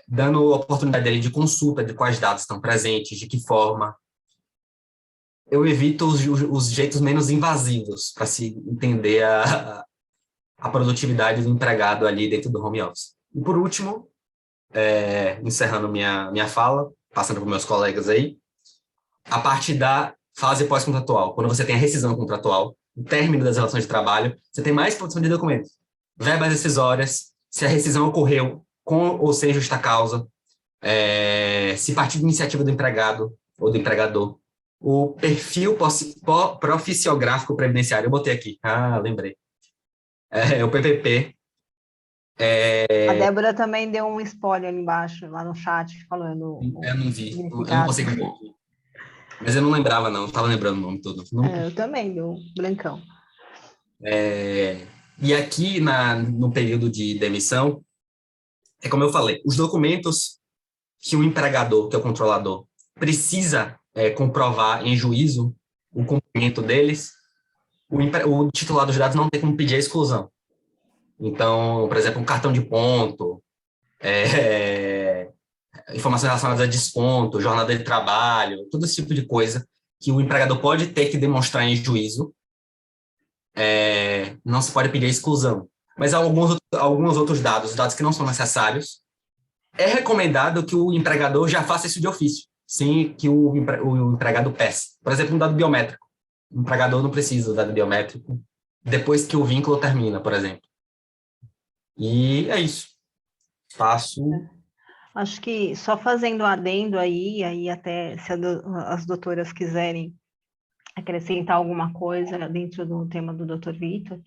dando oportunidade dele de consulta de quais dados estão presentes, de que forma. Eu evito os jeitos menos invasivos para se entender a produtividade do empregado ali dentro do home office. E, por último, encerrando minha fala, passando para meus colegas aí, a parte da fase pós-contratual, quando você tem a rescisão contratual, o término das relações de trabalho, você tem mais produção de documentos, verbas decisórias, se a rescisão ocorreu com ou sem justa causa, se partir de iniciativa do empregado ou do empregador, o perfil proficiográfico previdenciário, eu botei aqui, lembrei, o PPP. A Débora também deu um spoiler ali embaixo, lá no chat, falando. Eu não vi, eu não consigo ver. Mas eu não lembrava, não. Estava lembrando o nome todo. Eu também, meu brancão. E aqui, no período de demissão, é como eu falei, os documentos que o empregador, que é o controlador, precisa comprovar em juízo o cumprimento deles, o titular dos dados não tem como pedir a exclusão. Então, por exemplo, um cartão de ponto, informações relacionadas a desconto, jornada de trabalho, todo esse tipo de coisa que o empregador pode ter que demonstrar em juízo, não se pode pedir a exclusão. Mas alguns outros dados que não são necessários, é recomendado que o empregador já faça isso de ofício, sem que o empregado peça. Por exemplo, um dado biométrico. O empregador não precisa do dado biométrico depois que o vínculo termina, por exemplo. E é isso. Passo. Acho que só fazendo um adendo aí até se as doutoras quiserem acrescentar alguma coisa dentro do tema do Dr. Vitor,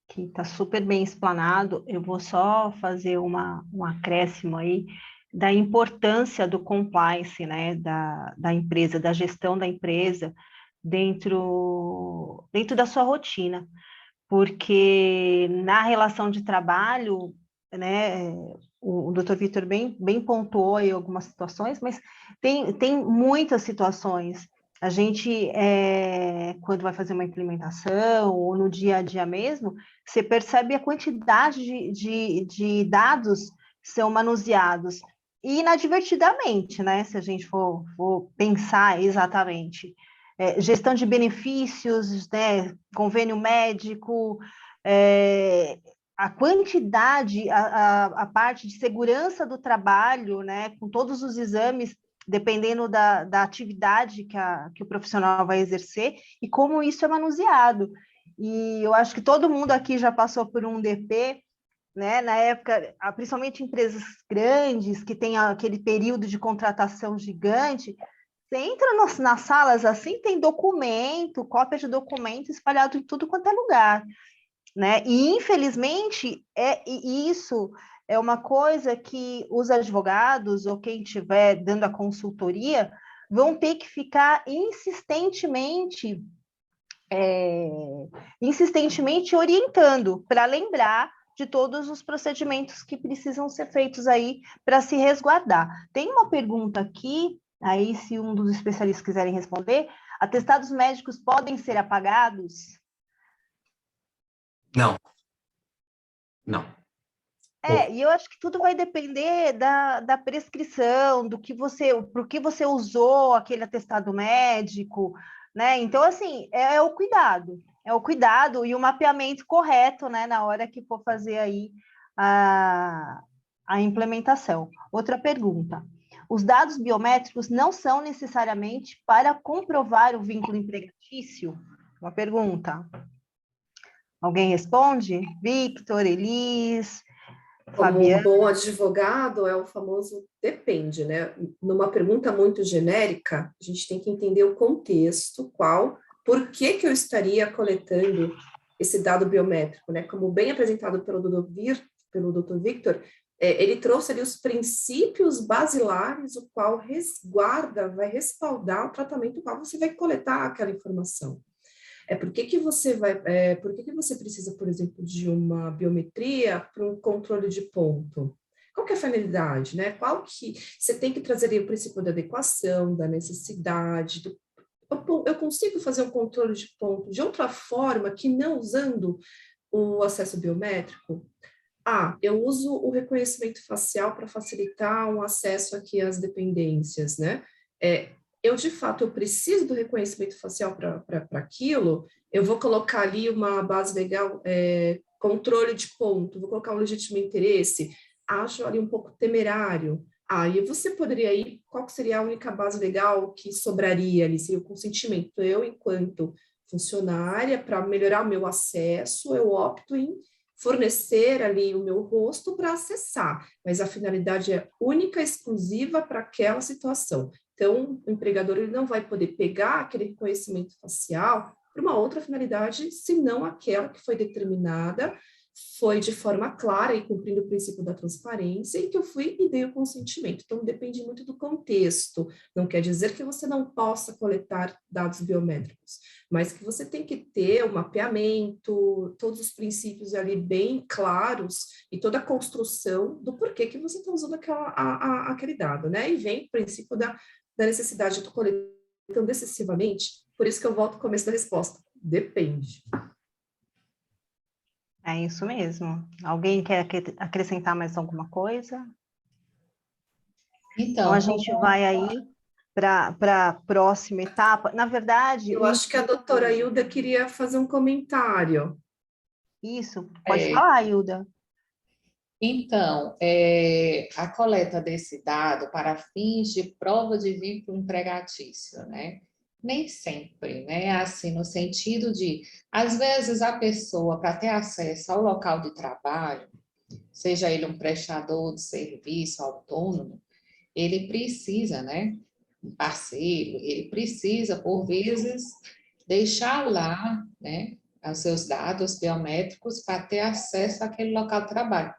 que está super bem explanado, eu vou só fazer um acréscimo aí da importância do compliance, né, da empresa, da gestão da empresa dentro da sua rotina, porque na relação de trabalho, né, o Dr. Vitor bem pontuou aí algumas situações, mas tem muitas situações. A gente, quando vai fazer uma implementação, ou no dia a dia mesmo, você percebe a quantidade de dados são manuseados, e inadvertidamente, né, se a gente for pensar exatamente. Gestão de benefícios, né, convênio médico, a quantidade, a parte de segurança do trabalho, né, com todos os exames, dependendo da atividade que o profissional vai exercer, e como isso é manuseado. E eu acho que todo mundo aqui já passou por um DP, né, na época, principalmente empresas grandes, que tem aquele período de contratação gigante. Você entra nas salas assim, tem documento, cópia de documento espalhado em tudo quanto é lugar, né? E, infelizmente, isso é uma coisa que os advogados ou quem estiver dando a consultoria vão ter que ficar insistentemente orientando para lembrar de todos os procedimentos que precisam ser feitos aí para se resguardar. Tem uma pergunta aqui, aí se um dos especialistas quiserem responder: atestados médicos podem ser apagados? Não. E eu acho que tudo vai depender da prescrição, por que você usou aquele atestado médico, né? Então, assim, é o cuidado e o mapeamento correto, né, na hora que for fazer aí a implementação. Outra pergunta: os dados biométricos não são necessariamente para comprovar o vínculo empregatício? Uma pergunta. Alguém responde? Victor, Elis, Como um bom advogado, é o famoso depende, né? Numa pergunta muito genérica, a gente tem que entender o contexto, por que eu estaria coletando esse dado biométrico, né? Como bem apresentado pelo Dr. Victor, ele trouxe ali os princípios basilares, o qual vai respaldar o tratamento, o qual você vai coletar aquela informação. Por que você precisa, por exemplo, de uma biometria para um controle de ponto? Qual que é a finalidade, né? Você tem que trazer aí o princípio da adequação, da necessidade. Eu consigo fazer um controle de ponto de outra forma que não usando o acesso biométrico? Eu uso o reconhecimento facial para facilitar um acesso aqui às dependências, né? De fato, eu preciso do reconhecimento facial para aquilo, eu vou colocar ali uma base legal, controle de ponto, vou colocar um legítimo interesse, acho ali um pouco temerário. E você poderia ir, qual seria a única base legal que sobraria ali? Seria o consentimento. Eu, enquanto funcionária, para melhorar o meu acesso, eu opto em fornecer ali o meu rosto para acessar, mas a finalidade é única, exclusiva para aquela situação. Então, o empregador ele não vai poder pegar aquele reconhecimento facial para uma outra finalidade, senão aquela que foi determinada, foi de forma clara e cumprindo o princípio da transparência e que eu fui e dei o consentimento. Então, depende muito do contexto. Não quer dizer que você não possa coletar dados biométricos, mas que você tem que ter o mapeamento, todos os princípios ali bem claros e toda a construção do porquê que você está usando aquele dado, né? E vem o princípio da necessidade de estar coletando excessivamente, por isso que eu volto ao começo da resposta. Depende. É isso mesmo. Alguém quer acrescentar mais alguma coisa? Então a gente vai aí para a próxima etapa. Na verdade... Eu acho que a doutora Hilda queria fazer um comentário. Isso, pode falar, Hilda. Então, a coleta desse dado para fins de prova de vínculo empregatício, né? Nem sempre, né? Assim, no sentido de, às vezes, a pessoa, para ter acesso ao local de trabalho, seja ele um prestador de serviço autônomo, ele precisa, né? Um parceiro, ele precisa, por vezes, deixar lá, né? Os seus dados biométricos para ter acesso àquele local de trabalho.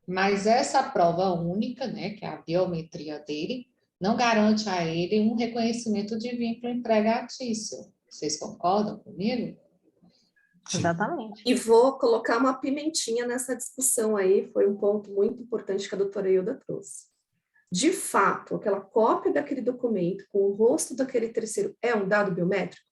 Mas essa prova única, né, que é a biometria dele, não garante a ele um reconhecimento de vínculo empregatício. Vocês concordam comigo? Exatamente. E vou colocar uma pimentinha nessa discussão aí, foi um ponto muito importante que a doutora Hilda trouxe. De fato, aquela cópia daquele documento com o rosto daquele terceiro é um dado biométrico?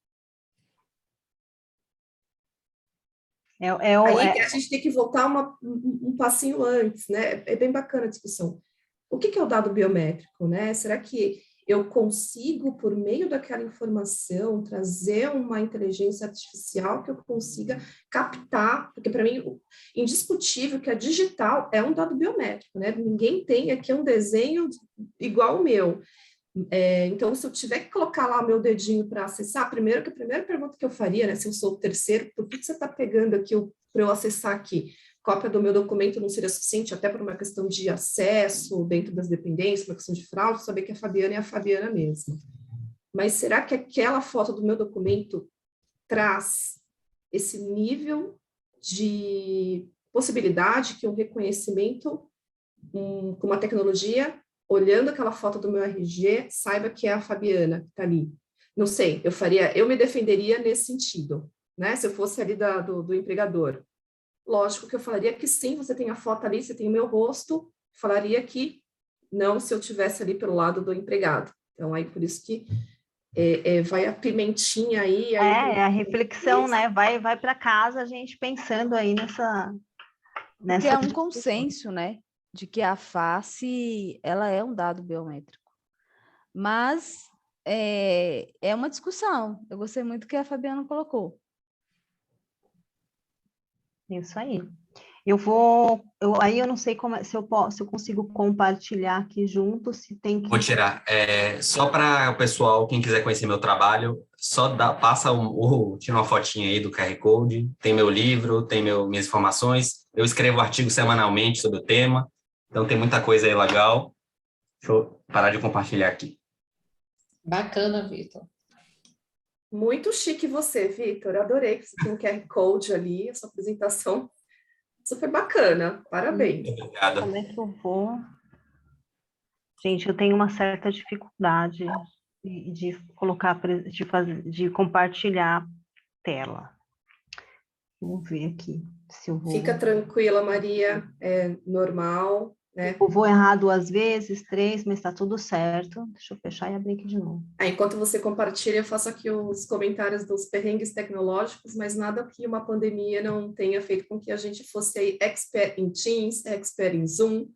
Aí a gente tem que voltar um passinho antes, né? É bem bacana a discussão. O que é o dado biométrico, né? Será que eu consigo, por meio daquela informação, trazer uma inteligência artificial que eu consiga captar? Porque, para mim, indiscutível que a digital é um dado biométrico, né? Ninguém tem aqui um desenho igual o meu. Então, se eu tiver que colocar lá o meu dedinho para acessar, a primeira pergunta que eu faria, né, se eu sou o terceiro, por que você está pegando aqui para eu acessar aqui? Cópia do meu documento não seria suficiente, até por uma questão de acesso dentro das dependências, uma questão de fraude, saber que a Fabiana é a Fabiana mesmo. Mas será que aquela foto do meu documento traz esse nível de possibilidade que um reconhecimento com uma tecnologia, olhando aquela foto do meu RG, saiba que é a Fabiana que está ali? Não sei, eu me defenderia nesse sentido, né? Se eu fosse ali do empregador. Lógico que eu falaria que sim, você tem a foto ali, você tem o meu rosto, falaria que não se eu tivesse ali pelo lado do empregado. Então, aí por isso que vai a pimentinha aí. A reflexão, né? Vai para casa a gente pensando aí nessa que é um consenso, né? De que a face, ela é um dado biométrico. Mas é uma discussão. Eu gostei muito que a Fabiana colocou. Isso aí. Eu não sei se eu consigo compartilhar aqui junto, se tem que... Vou tirar. Só para o pessoal, quem quiser conhecer meu trabalho, tira uma fotinha aí do QR Code, tem meu livro, tem minhas informações, eu escrevo artigos semanalmente sobre o tema, então tem muita coisa aí legal. Deixa eu parar de compartilhar aqui. Bacana, Vitor. Muito chique você, Vitor. Adorei que você tem um QR Code ali, a sua apresentação super bacana. Parabéns. Obrigada. Como é que eu vou? Gente, eu tenho uma certa dificuldade de colocar, de compartilhar tela. Vamos ver aqui se eu vou... Fica tranquila, Maria, é normal, né? Eu vou errar 2 vezes, 3, mas está tudo certo. Deixa eu fechar e abrir aqui de novo. Enquanto você compartilha, eu faço aqui os comentários dos perrengues tecnológicos, mas nada que uma pandemia não tenha feito com que a gente fosse aí expert em Teams, expert em Zoom,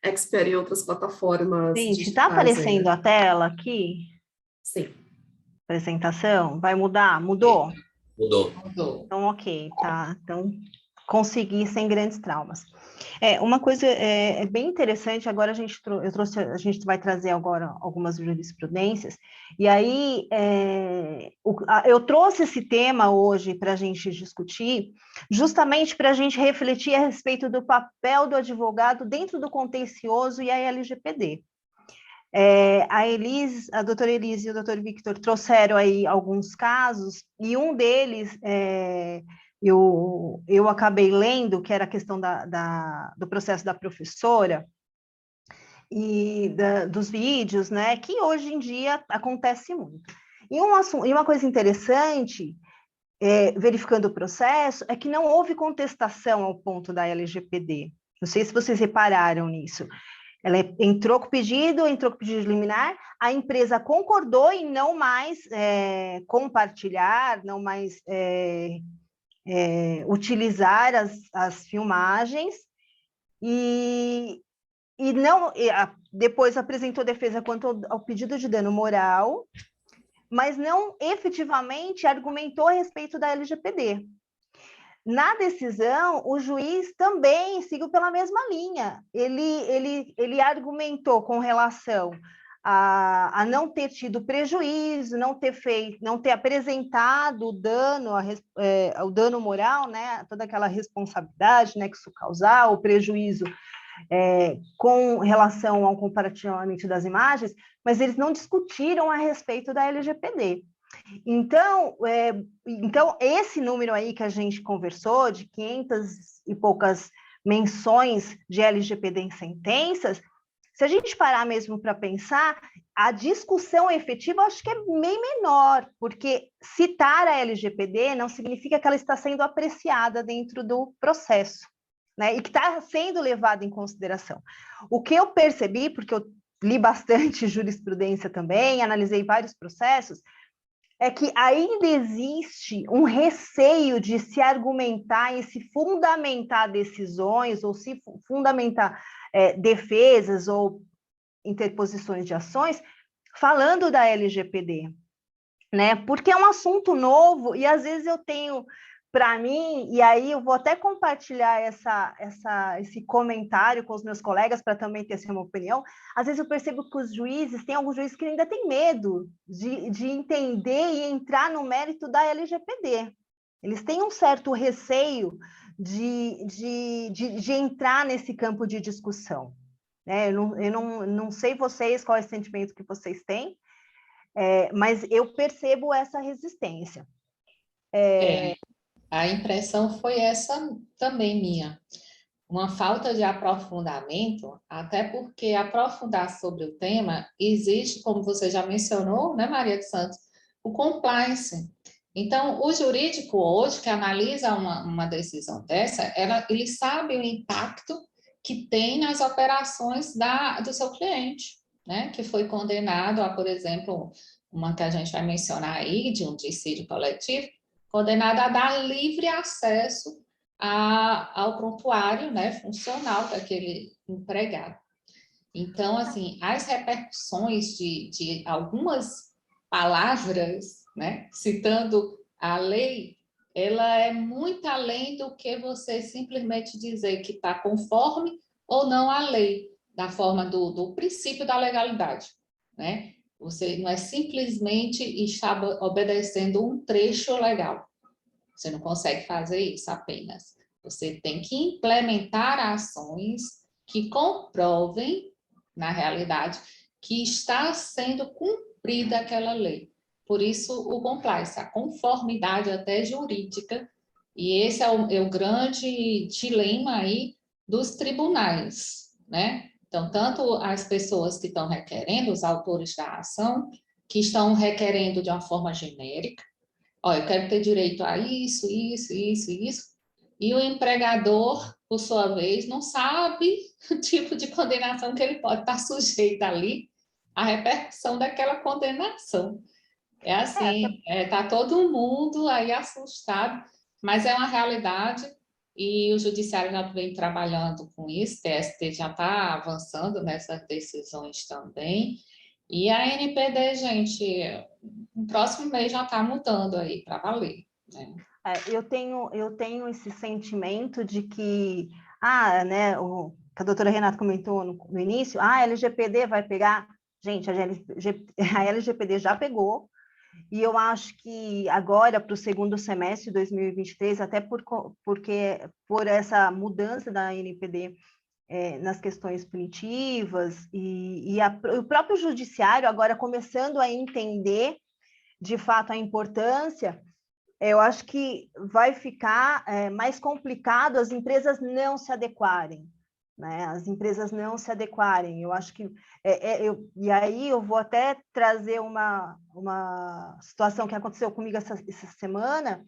expert em outras plataformas. Gente, está aparecendo a tela aqui? Sim. Apresentação? Vai mudar? Mudou? Mudou. Então, ok, tá. Então, consegui sem grandes traumas. Uma coisa bem interessante, agora a gente vai trazer agora algumas jurisprudências, e aí eu trouxe esse tema hoje para a gente discutir, justamente para a gente refletir a respeito do papel do advogado dentro do contencioso e a LGPD. A doutora Elise e o doutor Victor trouxeram aí alguns casos, e um deles eu acabei lendo, que era a questão do processo da professora, e dos vídeos, né, que hoje em dia acontece muito. E uma coisa interessante, verificando o processo, é que não houve contestação ao ponto da LGPD. Não sei se vocês repararam nisso. Ela entrou com o pedido de liminar, a empresa concordou em não mais compartilhar, não mais utilizar as filmagens, depois apresentou defesa quanto ao pedido de dano moral, mas não efetivamente argumentou a respeito da LGPD. Na decisão, o juiz também seguiu pela mesma linha. Ele argumentou com relação a não ter tido prejuízo, não ter apresentado o dano moral, né, toda aquela responsabilidade, né, que isso causar, o prejuízo com relação ao compartilhamento das imagens, mas eles não discutiram a respeito da LGPD. Então, esse número aí que a gente conversou, de 500 e poucas menções de LGPD em sentenças, se a gente parar mesmo para pensar, a discussão efetiva acho que é bem menor, porque citar a LGPD não significa que ela está sendo apreciada dentro do processo, né? E que está sendo levada em consideração. O que eu percebi, porque eu li bastante jurisprudência também, analisei vários processos, é que ainda existe um receio de se argumentar e se fundamentar decisões, ou se fundamentar defesas ou interposições de ações, falando da LGPD, né? Porque é um assunto novo e às vezes eu tenho para mim, e aí eu vou até compartilhar esse comentário com os meus colegas para também ter uma opinião, às vezes eu percebo que tem alguns juízes que ainda têm medo de entender e entrar no mérito da LGPD. Eles têm um certo receio de entrar nesse campo de discussão. Né? Eu não sei vocês, qual é o sentimento que vocês têm, mas eu percebo essa resistência. A impressão foi essa também minha. Uma falta de aprofundamento, até porque aprofundar sobre o tema existe, como você já mencionou, né, Maria de Santos, o compliance. Então, o jurídico hoje, que analisa uma decisão dessa, ele sabe o impacto que tem nas operações do seu cliente, né, que foi condenado a, por exemplo, uma que a gente vai mencionar aí, de um dissídio coletivo, condenado a dar livre acesso ao prontuário, né, funcional daquele empregado. Então, assim, as repercussões de algumas palavras, né, citando a lei, ela é muito além do que você simplesmente dizer que está conforme ou não à lei, da forma do princípio da legalidade, né? Você não é simplesmente estar obedecendo um trecho legal. Você não consegue fazer isso apenas. Você tem que implementar ações que comprovem, na realidade, que está sendo cumprida aquela lei. Por isso, o compliance, a conformidade até jurídica, e esse é o grande dilema aí dos tribunais, né? Então, tanto as pessoas que estão requerendo, os autores da ação, que estão requerendo de uma forma genérica, eu quero ter direito a isso, isso, isso, isso, e o empregador, por sua vez, não sabe o tipo de condenação que ele pode estar sujeito ali, a repercussão daquela condenação. É assim, está todo mundo aí assustado, mas é uma realidade e o judiciário já vem trabalhando com isso, o TST já está avançando nessas decisões também, e a NPD, gente, no próximo mês já está mudando aí para valer, né? Eu tenho esse sentimento de que, né, que a doutora Renata comentou no início, a LGPD vai pegar. Gente, a LGPD já pegou, e eu acho que agora, para o segundo semestre de 2023, até porque por essa mudança da NPD nas questões punitivas, e o próprio judiciário agora começando a entender, de fato, a importância eu acho que vai ficar mais complicado as empresas não se adequarem, né? As empresas não se adequarem. Eu acho que e aí eu vou até trazer uma situação que aconteceu comigo essa semana,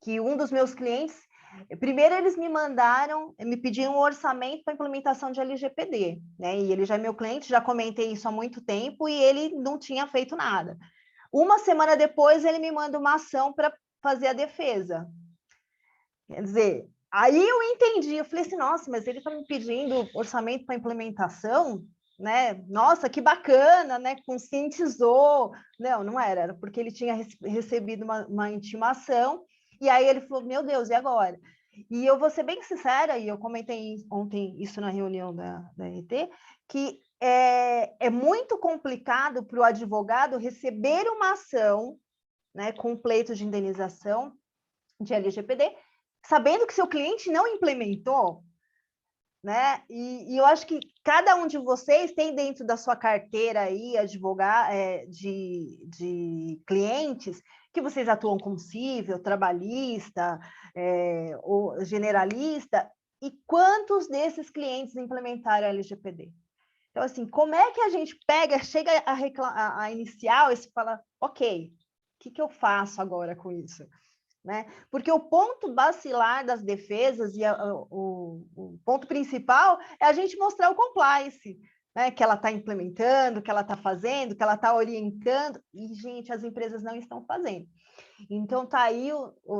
que um dos meus clientes, primeiro eles me pediram um orçamento para implementação de LGPD, né? E ele já é meu cliente, já comentei isso há muito tempo e ele não tinha feito nada. Uma semana depois ele me manda uma ação para fazer a defesa. Quer dizer, aí eu entendi, eu falei assim, nossa, mas ele está me pedindo orçamento para implementação, né? Nossa, que bacana, né? Conscientizou. Não era porque ele tinha recebido uma intimação, e aí ele falou, meu Deus, e agora? E eu vou ser bem sincera, e eu comentei ontem isso na reunião da RT, que é muito complicado para o advogado receber uma ação, né, com pleito de indenização de LGPD, sabendo que seu cliente não implementou, né? E eu acho que cada um de vocês tem dentro da sua carteira aí, de clientes, que vocês atuam como cível, trabalhista, ou generalista, e quantos desses clientes implementaram a LGPD? Então, assim, como é que a gente chega a inicial e se fala, ok, o que eu faço agora com isso? Né? Porque o ponto bacilar das defesas e o ponto principal é a gente mostrar o compliance, né? Que ela está implementando, que ela está fazendo, que ela está orientando, e, gente, as empresas não estão fazendo. Então, está aí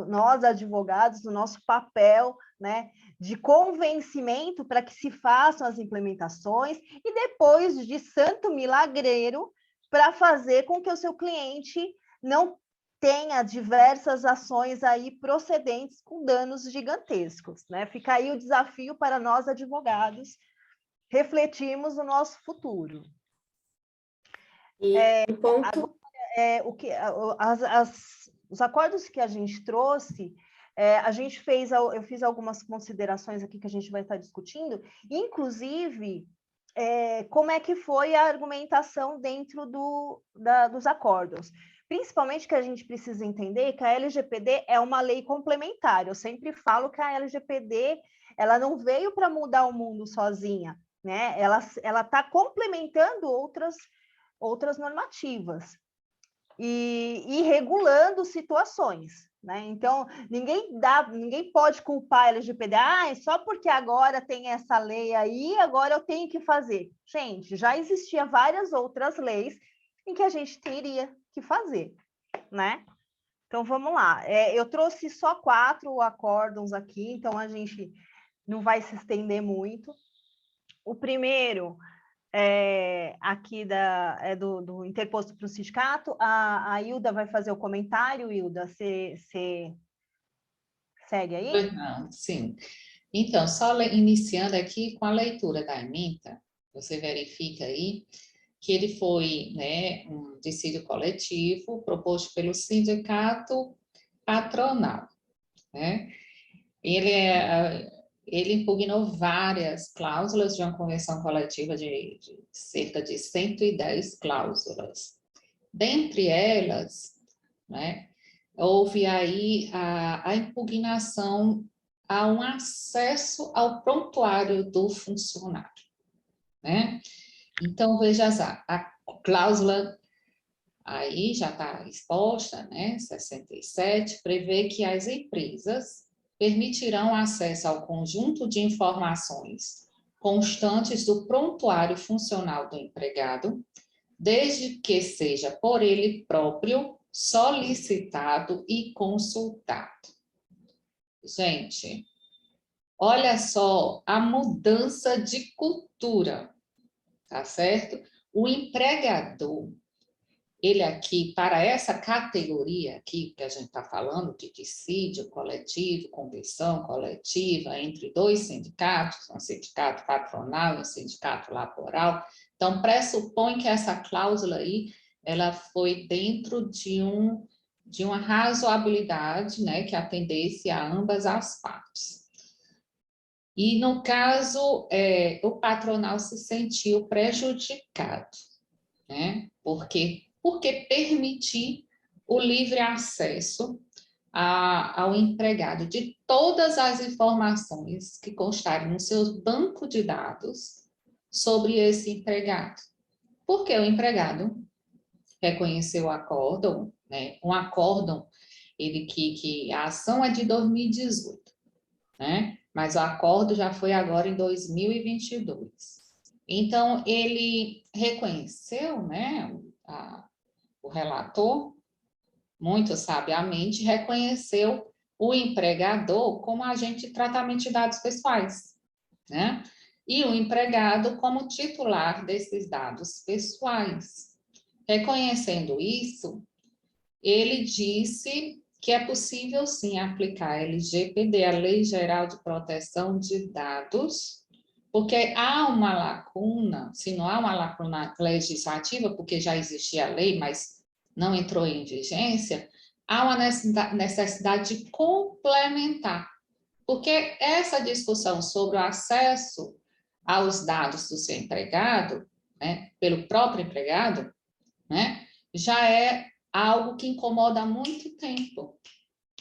nós, advogados, o nosso papel, né, de convencimento para que se façam as implementações e depois de santo milagreiro para fazer com que o seu cliente não tenha diversas ações aí procedentes com danos gigantescos, né? Fica aí o desafio para nós, advogados, refletirmos o nosso futuro. E um ponto... Os acordos que a gente trouxe, eu fiz algumas considerações aqui que a gente vai estar discutindo, inclusive como é que foi a argumentação dentro dos acordos. Principalmente que a gente precisa entender que a LGPD é uma lei complementar. Eu sempre falo que a LGPD ela não veio para mudar o mundo sozinha, né? Ela está complementando outras normativas e regulando situações, né? Então, ninguém pode culpar a LGPD, só porque agora tem essa lei aí, agora eu tenho que fazer. Gente, já existia várias outras leis em que a gente teria que fazer, né? Então, vamos lá. Eu trouxe só 4 acórdons aqui, então a gente não vai se estender muito. O primeiro aqui do interposto para o sindicato, a Hilda vai fazer o comentário. Hilda, você segue aí? Não, sim. Então, só iniciando aqui com a leitura da ementa, você verifica aí que ele foi, né, um dissídio coletivo proposto pelo sindicato patronal, né? Ele impugnou várias cláusulas de uma convenção coletiva de cerca de 110 cláusulas. Dentre elas, né, houve aí a impugnação a um acesso ao prontuário do funcionário, né? Então, veja a cláusula aí já está exposta, né? 67, prevê que as empresas permitirão acesso ao conjunto de informações constantes do prontuário funcional do empregado, desde que seja por ele próprio solicitado e consultado. Gente, olha só a mudança de cultura, tá certo? O empregador, ele aqui, para essa categoria aqui que a gente está falando, de dissídio coletivo, convenção coletiva entre 2 sindicatos, um sindicato patronal e um sindicato laboral, então pressupõe que essa cláusula aí, ela foi dentro de uma razoabilidade, né, que atendesse a ambas as partes. E, no caso, o patronal se sentiu prejudicado, né? Porque permitir o livre acesso ao empregado de todas as informações que constarem no seu banco de dados sobre esse empregado. Porque o empregado reconheceu o acórdão, né? Um acórdão, que a ação é de 2018, né? Mas o acordo já foi agora em 2022. Então, ele reconheceu, né, o relator, muito sabiamente, reconheceu o empregador como agente de tratamento de dados pessoais, né? E o empregado como titular desses dados pessoais. Reconhecendo isso, ele disse que é possível, sim, aplicar a LGPD, a Lei Geral de Proteção de Dados, porque há uma lacuna, se não há uma lacuna legislativa, porque já existia a lei, mas não entrou em vigência, há uma necessidade de complementar, porque essa discussão sobre o acesso aos dados do seu empregado, né, pelo próprio empregado, né, já é algo que incomoda há muito tempo,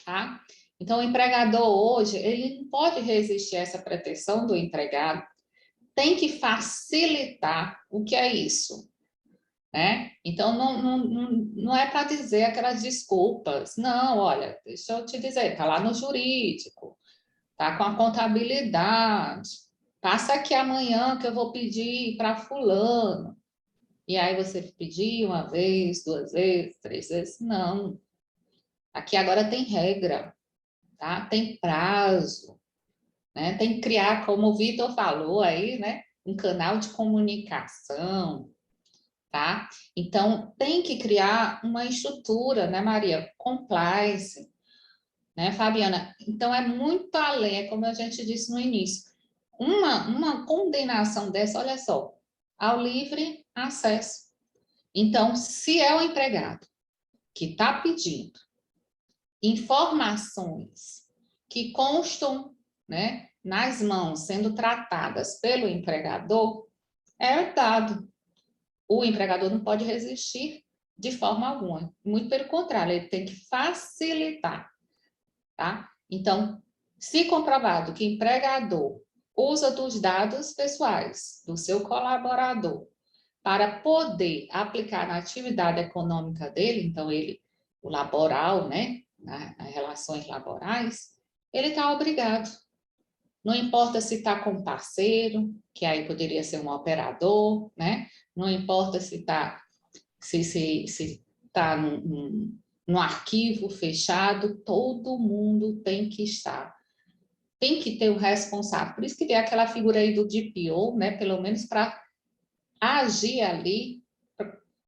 tá? Então, o empregador hoje, ele não pode resistir a essa pretensão do empregado, tem que facilitar o que é isso, né? Então, não é para dizer aquelas desculpas, não, olha, deixa eu te dizer, está lá no jurídico, está com a contabilidade, passa aqui amanhã que eu vou pedir para fulano, e aí você pedir uma vez, 2 vezes, 3 vezes, não. Aqui agora tem regra, tá? Tem prazo, né? Tem que criar, como o Vitor falou aí, né? Um canal de comunicação, tá? Então, tem que criar uma estrutura, né, Maria? Compliance, né, Fabiana? Então, é muito além, é como a gente disse no início. Uma condenação dessa, olha só, ao livre acesso. Então, se é o empregado que está pedindo informações que constam, né, nas mãos, sendo tratadas pelo empregador, é dado. O empregador não pode resistir de forma alguma. Muito pelo contrário, ele tem que facilitar, tá? Então, se comprovado que o empregador usa dos dados pessoais do seu colaborador para poder aplicar na atividade econômica dele, então o laboral, né, nas relações laborais, ele está obrigado. Não importa se está com parceiro, que aí poderia ser um operador, né? Não importa se está num arquivo fechado, todo mundo tem que estar. Tem que ter o responsável. Por isso que tem aquela figura aí do DPO, né? Pelo menos para agir ali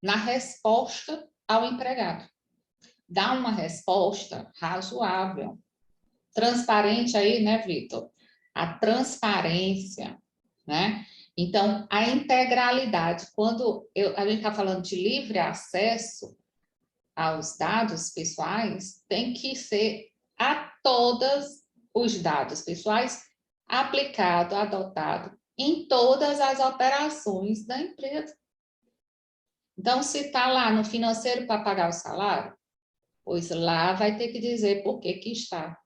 na resposta ao empregado. Dar uma resposta razoável. Transparente aí, né, Vitor? A transparência, né? Então, a integralidade. Quando a gente está falando de livre acesso aos dados pessoais, tem que ser a todos os dados pessoais aplicado, adotado em todas as operações da empresa. Então, se está lá no financeiro para pagar o salário, pois lá vai ter que dizer por que está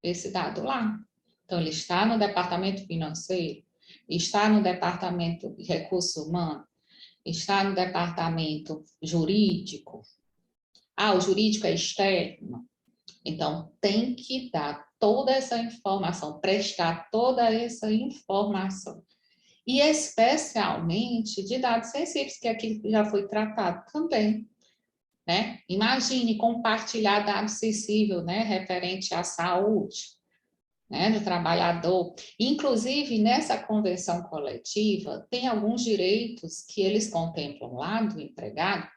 esse dado lá. Então, ele está no departamento financeiro, está no departamento de recursos humanos, está no departamento jurídico. Ah, o jurídico é externo. Então, tem que dar toda essa informação, prestar toda essa informação. E especialmente de dados sensíveis, que aqui já foi tratado também. Né? Imagine compartilhar dados sensíveis, né, referente à saúde, né, do trabalhador. Inclusive, nessa convenção coletiva, tem alguns direitos que eles contemplam lá do empregado,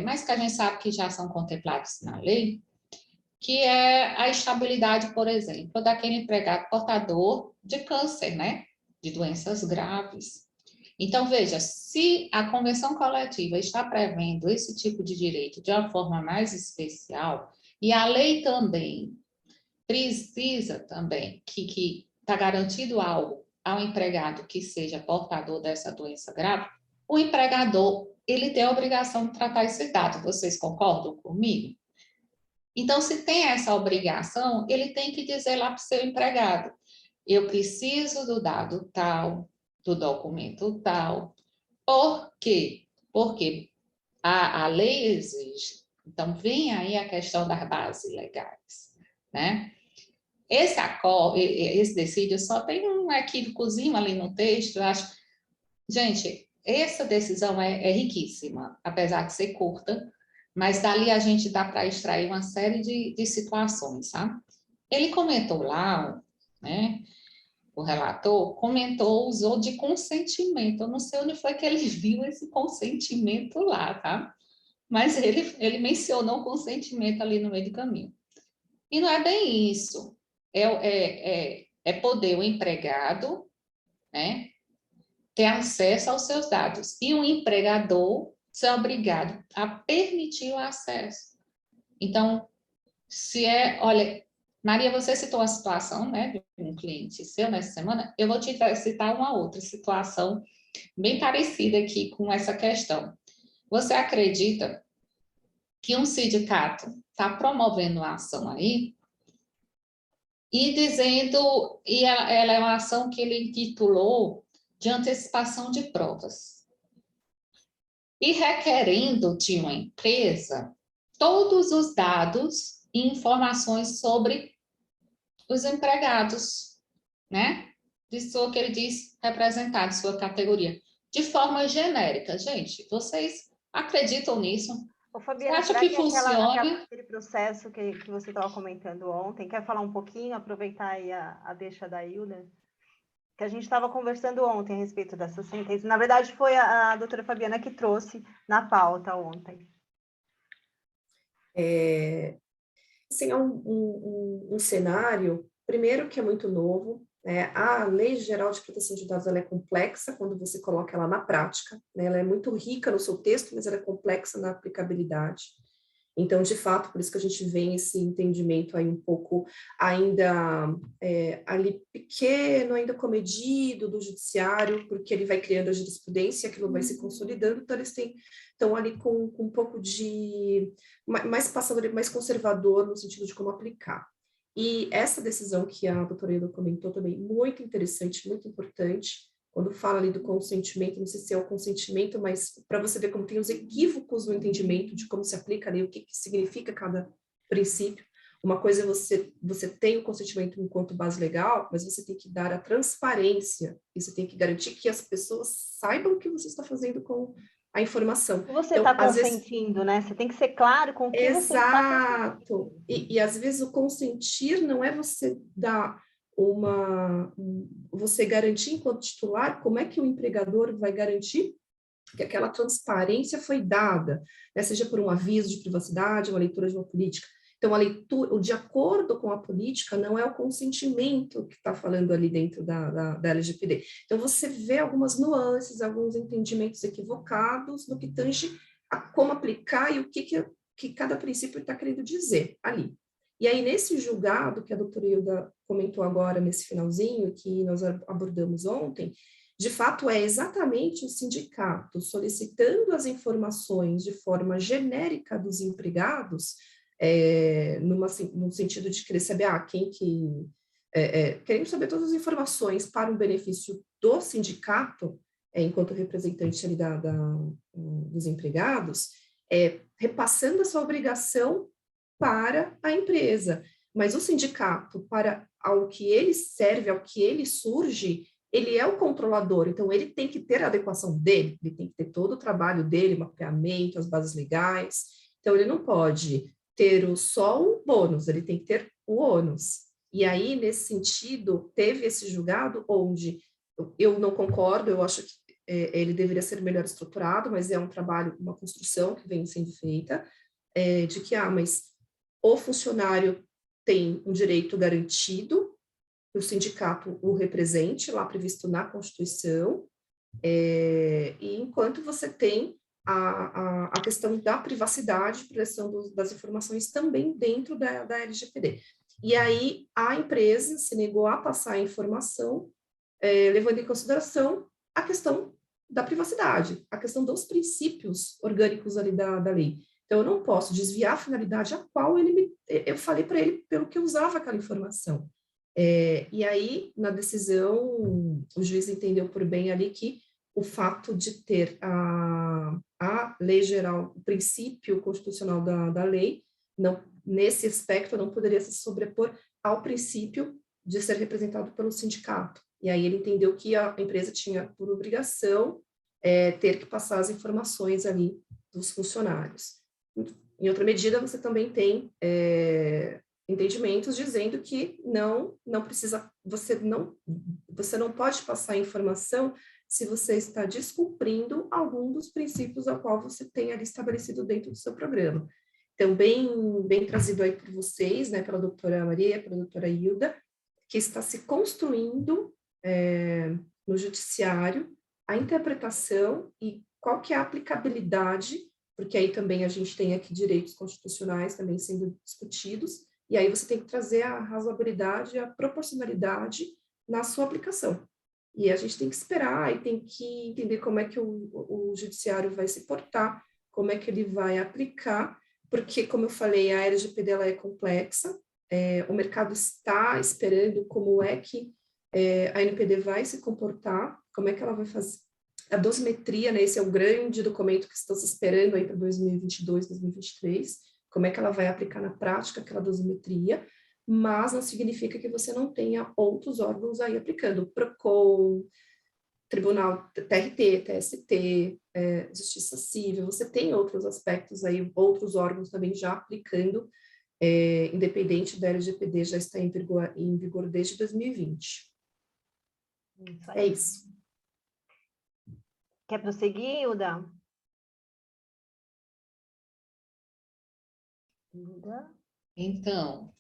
mas que a gente sabe que já são contemplados na lei, que é a estabilidade, por exemplo, daquele empregado portador de câncer, né, de doenças graves. Então, veja, se a convenção coletiva está prevendo esse tipo de direito de uma forma mais especial, e a lei também precisa também que está garantido algo ao empregado que seja portador dessa doença grave, o empregador, ele tem a obrigação de tratar esse dado. Vocês concordam comigo? Então, se tem essa obrigação, ele tem que dizer lá para o seu empregado, eu preciso do dado tal, do documento tal. Por quê? Porque a lei exige. Então, vem aí a questão das bases legais, né? Esse decídio só tem um equívocozinho ali no texto, eu acho. Gente, essa decisão é riquíssima, apesar de ser curta, mas dali a gente dá para extrair uma série de situações, sabe? Ele comentou lá, né? O relator comentou, usou de consentimento. Eu não sei onde foi que ele viu esse consentimento lá, tá? Mas ele mencionou consentimento ali no meio do caminho. E não é bem isso. É poder o empregado, né, ter acesso aos seus dados. E o empregador ser obrigado a permitir o acesso. Então, olha, Maria, você citou a situação, né, de um cliente seu nessa semana, eu vou te citar uma outra situação bem parecida aqui com essa questão. Você acredita que um sindicato está promovendo uma ação aí e dizendo, ela é uma ação que ele intitulou de antecipação de provas, e requerendo de uma empresa todos os dados e informações sobre os empregados, né? De sua, que ele diz, representado, sua categoria, de forma genérica. Gente, vocês acreditam nisso? Ô, Fabiana, Acha será que que funciona? aquele processo que você estava comentando ontem, quer falar um pouquinho, aproveitar aí a deixa da Hilda? Que a gente estava conversando ontem a respeito dessa sentença. Na verdade, foi a doutora Fabiana que trouxe na pauta ontem. Assim, é um cenário, primeiro, que é muito novo, né? A Lei Geral de Proteção de Dados ela é complexa quando você coloca ela na prática, né? Ela é muito rica no seu texto, mas ela é complexa na aplicabilidade. Então, de fato, por isso que a gente vê esse entendimento aí um pouco ainda ali pequeno, ainda comedido do judiciário, porque ele vai criando a jurisprudência, aquilo vai se consolidando, então eles estão ali com um pouco de mais passador, mais conservador no sentido de como aplicar. E essa decisão que a doutora Hilda comentou também, muito interessante, muito importante, quando fala ali do consentimento, não sei se é o consentimento, mas para você ver como tem os equívocos no entendimento de como se aplica ali, o que significa cada princípio. Uma coisa é você tem o consentimento enquanto base legal, mas você tem que dar a transparência, e você tem que garantir que as pessoas saibam o que você está fazendo com a informação. Você está consentindo, né? Você tem que ser claro com o que você está consentindo. Exato. E às vezes o consentir não é você dar você garantir enquanto titular, como é que o empregador vai garantir que aquela transparência foi dada, né? Seja por um aviso de privacidade, uma leitura de uma política. Então, a leitura, o de acordo com a política, não é o consentimento que está falando ali dentro da LGPD. Então, você vê algumas nuances, alguns entendimentos equivocados no que tange a como aplicar e o que cada princípio está querendo dizer ali. E aí, nesse julgado que a doutora Hilda comentou agora, nesse finalzinho, que nós abordamos ontem, de fato, é exatamente o sindicato solicitando as informações de forma genérica dos empregados, no sentido de querer saber querendo saber todas as informações para o benefício do sindicato, enquanto representante ali dos empregados, repassando essa obrigação para a empresa. Mas o sindicato, para ao que ele serve, ao que ele surge, ele é o controlador, então ele tem que ter a adequação dele, ele tem que ter todo o trabalho dele, mapeamento, as bases legais, então ele não pode ter só o bônus, ele tem que ter o ônus. E aí, nesse sentido, teve esse julgado onde eu não concordo, eu acho que ele deveria ser melhor estruturado, mas é um trabalho, uma construção que vem sendo feita, de que, mas o funcionário tem um direito garantido, o sindicato o represente, lá previsto na Constituição, e enquanto você tem a questão da privacidade, proteção das informações também dentro da LGPD. E aí a empresa se negou a passar a informação, levando em consideração a questão da privacidade, a questão dos princípios orgânicos ali da lei. Então, eu não posso desviar a finalidade a qual eu falei para ele pelo que eu usava aquela informação. E aí, na decisão, o juiz entendeu por bem ali que o fato de ter a lei geral, o princípio constitucional da lei, não, nesse aspecto não poderia se sobrepor ao princípio de ser representado pelo sindicato. E aí ele entendeu que a empresa tinha por obrigação ter que passar as informações ali dos funcionários. Em outra medida, você também tem entendimentos dizendo que não precisa, você não pode passar informação se você está descumprindo algum dos princípios a qual você tem ali estabelecido dentro do seu programa. Então, bem trazido aí por vocês, né, pela doutora Maria, pela doutora Hilda, que está se construindo no judiciário a interpretação e qual que é a aplicabilidade, porque aí também a gente tem aqui direitos constitucionais também sendo discutidos, e aí você tem que trazer a razoabilidade e a proporcionalidade na sua aplicação. E a gente tem que esperar e tem que entender como é que o judiciário vai se portar, como é que ele vai aplicar, porque, como eu falei, a LGPD ela é complexa, o mercado está esperando como é que a NPD vai se comportar, como é que ela vai fazer a dosimetria, né? Esse é o grande documento que estão se esperando aí para 2022, 2023, como é que ela vai aplicar na prática aquela dosimetria, mas não significa que você não tenha outros órgãos aí aplicando, PROCON, Tribunal TRT, TST, Justiça Civil, você tem outros aspectos aí, outros órgãos também já aplicando, independente da LGPD, já está em vigor desde 2020. É isso. Quer prosseguir, Hilda? Então,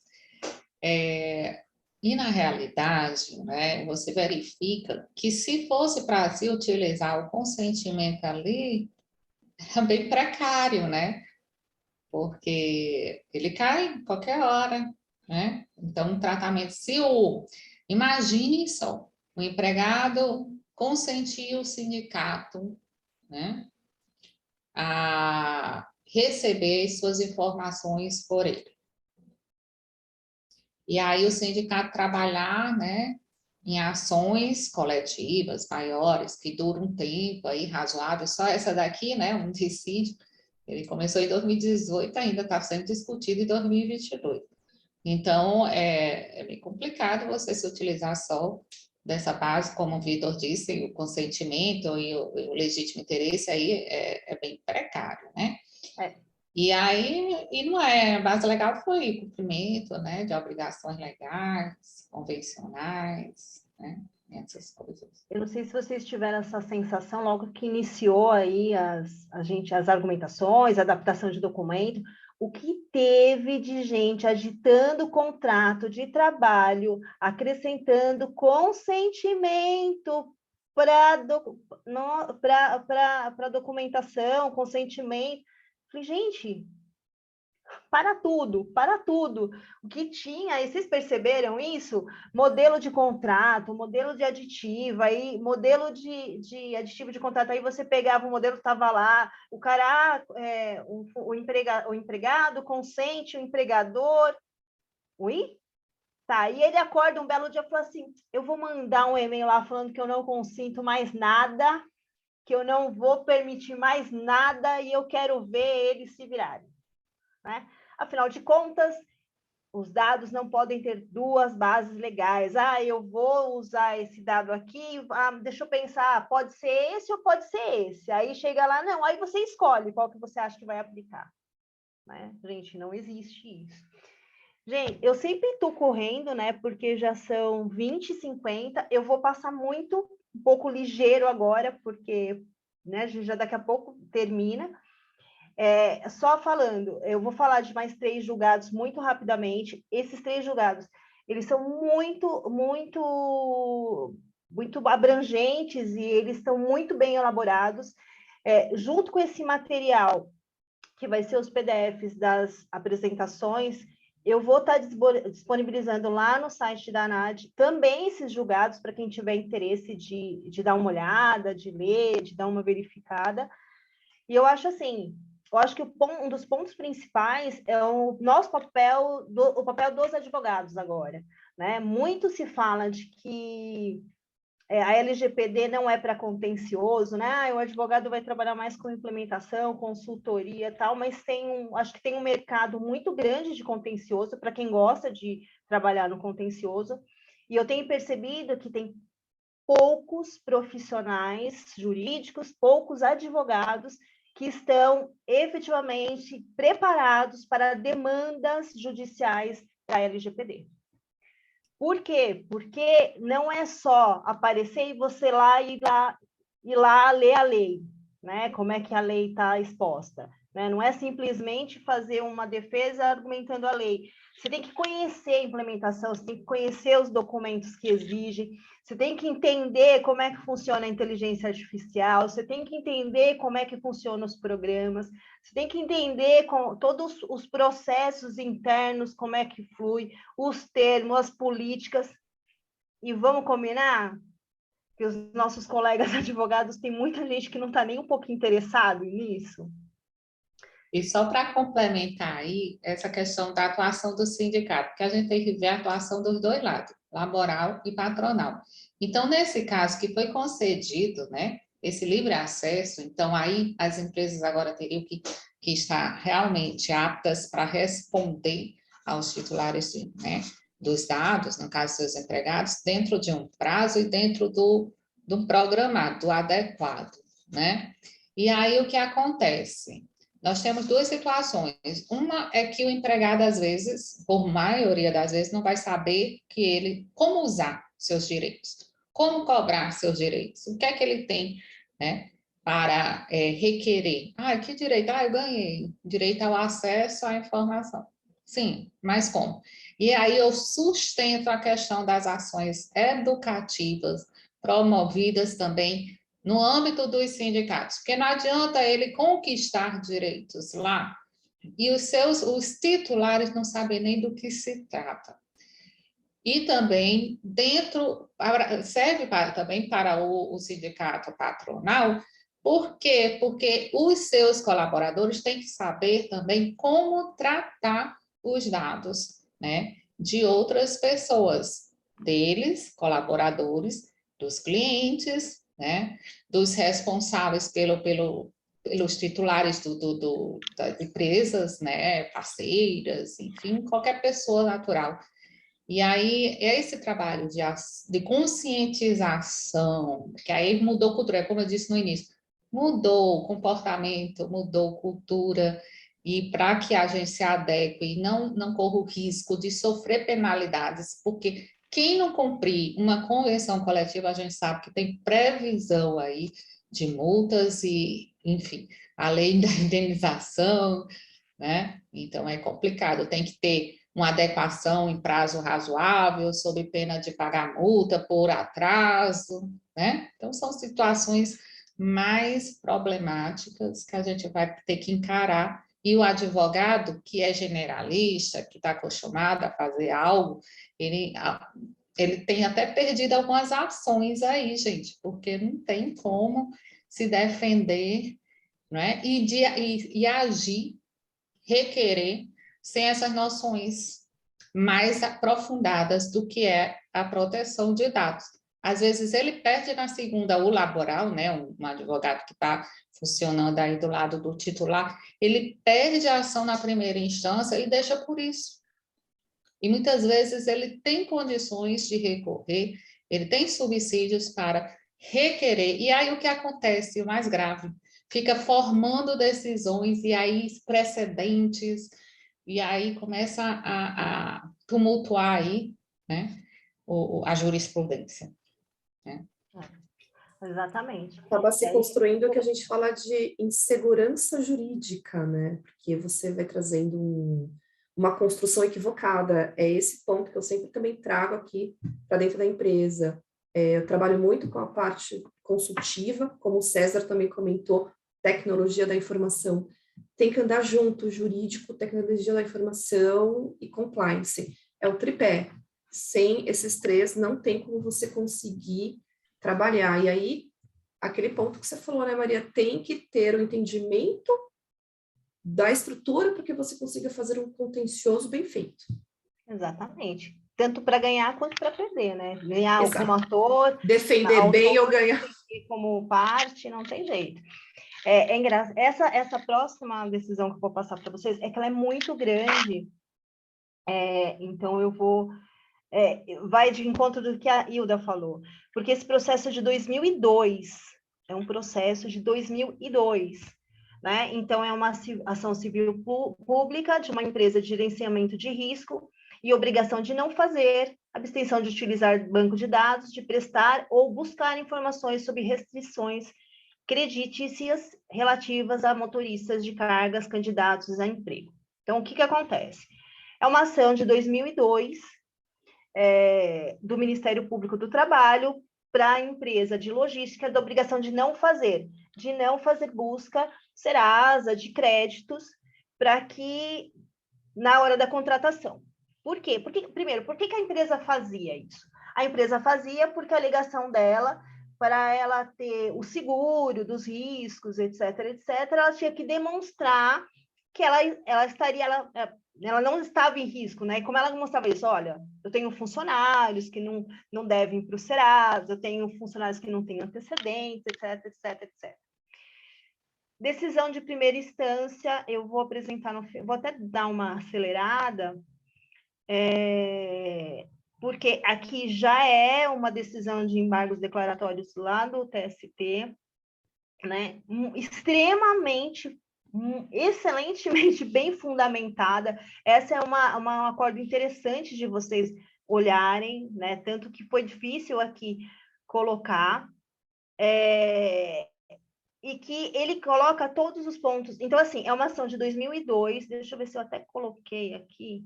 e na realidade, né, você verifica que se fosse para se utilizar o consentimento ali, é bem precário, né? Porque ele cai em qualquer hora, né? Então, o tratamento, imagine só, o empregado consentiu o sindicato, né, a receber suas informações por ele. E aí o sindicato trabalhar, né, em ações coletivas maiores, que duram um tempo aí razoável, só essa daqui, né, um dissídio, ele começou em 2018, ainda está sendo discutido em 2022. Então, é bem complicado você se utilizar só dessa base, como o Vitor disse, o consentimento e o legítimo interesse aí é bem precário, né? E aí, não é, a base legal foi o cumprimento, né, de obrigações legais, convencionais, né, essas coisas. Eu não sei se vocês tiveram essa sensação logo que iniciou aí as argumentações, a adaptação de documento, o que teve de gente agitando o contrato de trabalho, acrescentando consentimento para documentação, consentimento. Falei, gente, para tudo. O que tinha, e vocês perceberam isso? Modelo de contrato, modelo de aditivo, aí modelo de aditivo de contrato, aí você pegava o modelo que estava lá, o cara, o empregado consente, o empregador. Oi? Tá, e ele acorda um belo dia e fala assim, eu vou mandar um e-mail lá falando que eu não consinto mais nada, que eu não vou permitir mais nada e eu quero ver eles se virarem. Né? Afinal de contas, os dados não podem ter duas bases legais. Eu vou usar esse dado aqui, deixa eu pensar, pode ser esse ou pode ser esse. Aí chega lá, não, aí você escolhe qual que você acha que vai aplicar. Né? Gente, não existe isso. Gente, eu sempre estou correndo, né? Porque já são 20h50. Eu vou passar um pouco ligeiro agora, porque né, já daqui a pouco termina. Só falando, eu vou falar de mais 3 julgados muito rapidamente. Esses 3 julgados, eles são muito abrangentes e eles estão muito bem elaborados. Junto com esse material, que vai ser os PDFs das apresentações, eu vou estar disponibilizando lá no site da ANAD também esses julgados para quem tiver interesse de dar uma olhada, de ler, de dar uma verificada. E eu acho assim, eu acho que um dos pontos principais é o nosso papel, o papel dos advogados agora, né? Muito se fala de que a LGPD não é para contencioso, né? O advogado vai trabalhar mais com implementação, consultoria e tal, mas acho que tem um mercado muito grande de contencioso para quem gosta de trabalhar no contencioso, e eu tenho percebido que tem poucos profissionais jurídicos, poucos advogados que estão efetivamente preparados para demandas judiciais da LGPD. Por quê? Porque não é só aparecer e você ir lá ler a lei, né? Como é que a lei está exposta, né? Não é simplesmente fazer uma defesa argumentando a lei. Você tem que conhecer a implementação, você tem que conhecer os documentos que exigem, você tem que entender como é que funciona a inteligência artificial, você tem que entender como é que funcionam os programas, você tem que entender todos os processos internos, como é que flui, os termos, as políticas. E vamos combinar que os nossos colegas advogados, tem muita gente que não está nem um pouco interessado nisso. E só para complementar aí essa questão da atuação do sindicato, porque a gente tem que ver a atuação dos dois lados, laboral e patronal. Então, nesse caso que foi concedido, né, esse livre acesso, então aí as empresas agora teriam que estar realmente aptas para responder aos titulares dos dados, no caso seus empregados, dentro de um prazo e dentro do programado, do adequado, né? E aí o que acontece? Nós temos duas situações. Uma é que o empregado, às vezes, por maioria das vezes, não vai saber como usar seus direitos, como cobrar seus direitos, o que é que ele tem, né, para requerer. Que direito? Eu ganhei direito ao acesso à informação. Sim, mas como? E aí eu sustento a questão das ações educativas promovidas também no âmbito dos sindicatos, porque não adianta ele conquistar direitos lá e os titulares não sabem nem do que se trata. E também serve também para o sindicato patronal. Por quê? Porque os seus colaboradores têm que saber também como tratar os dados, né, de outras pessoas, deles, colaboradores, dos clientes, né, dos responsáveis pelos titulares das empresas, né, parceiras, enfim, qualquer pessoa natural. E aí, é esse trabalho de conscientização, que aí mudou cultura, como eu disse no início, mudou comportamento, mudou cultura, e para que a gente se adeque e não corra o risco de sofrer penalidades, porque quem não cumprir uma convenção coletiva, a gente sabe que tem previsão aí de multas e, enfim, além da indenização, né? Então, é complicado, tem que ter uma adequação em prazo razoável, sob pena de pagar multa por atraso, né? Então, são situações mais problemáticas que a gente vai ter que encarar, e o advogado, que é generalista, que está acostumado a fazer algo, ele tem até perdido algumas ações aí, gente, porque não tem como se defender, né? E agir, requerer, sem essas noções mais aprofundadas do que é a proteção de dados. Às vezes ele perde na segunda o laboral, né, um advogado que está funcionando aí do lado do titular, ele perde a ação na primeira instância e deixa por isso. E muitas vezes ele tem condições de recorrer, ele tem subsídios para requerer, e aí o que acontece, o mais grave, fica formando decisões e aí precedentes, e aí começa a tumultuar aí, né, a jurisprudência. Né? Exatamente. Acaba se construindo o que a gente fala de insegurança jurídica, né? Porque você vai trazendo uma construção equivocada. É esse ponto que eu sempre também trago aqui para dentro da empresa. Eu trabalho muito com a parte consultiva, como o César também comentou, tecnologia da informação. Tem que andar junto, jurídico, tecnologia da informação e compliance. É o tripé. Sem esses três, não tem como você conseguir trabalhar. E aí, aquele ponto que você falou, né, Maria? Tem que ter o entendimento da estrutura para que você consiga fazer um contencioso bem feito. Exatamente. Tanto para ganhar quanto para perder, né? Ganhar Exato. como ator, Defender bem ou ganhar. como parte, não tem jeito. É engraçado. Essa próxima decisão que eu vou passar para vocês é que ela é muito grande. Então, eu vou... vai de encontro do que a Hilda falou. Porque esse processo é de 2002. É um processo de 2002. Né? Então, é uma ação civil pública de uma empresa de gerenciamento de risco e obrigação de não fazer, abstenção de utilizar banco de dados, de prestar ou buscar informações sobre restrições creditícias relativas a motoristas de cargas candidatos a emprego. Então, o que acontece? É uma ação de 2002 do Ministério Público do Trabalho para a empresa de logística da obrigação de não fazer busca Serasa de créditos para que na hora da contratação. Por quê? Primeiro, por que a empresa fazia isso? A empresa fazia porque a alegação dela, para ela ter o seguro dos riscos, etc., ela tinha que demonstrar que ela não estava em risco, né? E como ela mostrava isso? Olha, eu tenho funcionários que não devem para o Serasa, eu tenho funcionários que não têm antecedentes, etc. Decisão de primeira instância, eu vou apresentar, vou até dar uma acelerada, porque aqui já é uma decisão de embargos declaratórios lá do TST, né? Extremamente, excelentemente bem fundamentada. Essa é um acordo interessante de vocês olharem, né? Tanto que foi difícil aqui colocar, e que ele coloca todos os pontos. Então, assim, é uma ação de 2002, deixa eu ver se eu até coloquei aqui.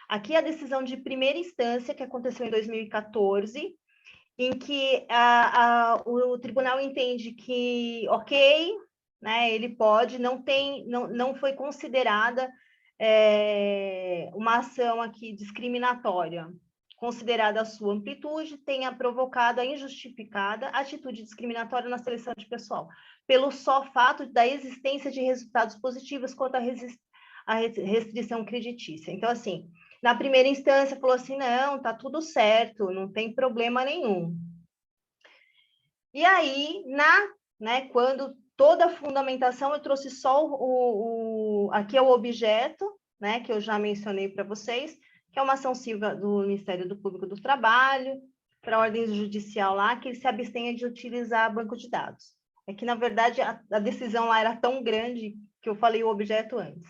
Aqui é a decisão de primeira instância, que aconteceu em 2014, em que o tribunal entende que, ok, né, ele pode, não foi considerada uma ação aqui discriminatória, considerada a sua amplitude, tenha provocado a injustificada atitude discriminatória na seleção de pessoal, pelo só fato da existência de resultados positivos quanto à restrição creditícia. Então, assim, na primeira instância, falou assim, não, tá tudo certo, não tem problema nenhum. E aí, né, quando toda a fundamentação, eu trouxe só aqui é o objeto, né, que eu já mencionei para vocês, que é uma ação civil do Ministério do Público do Trabalho, para a ordem judicial lá, que ele se abstenha de utilizar banco de dados. É que, na verdade, a decisão lá era tão grande que eu falei o objeto antes.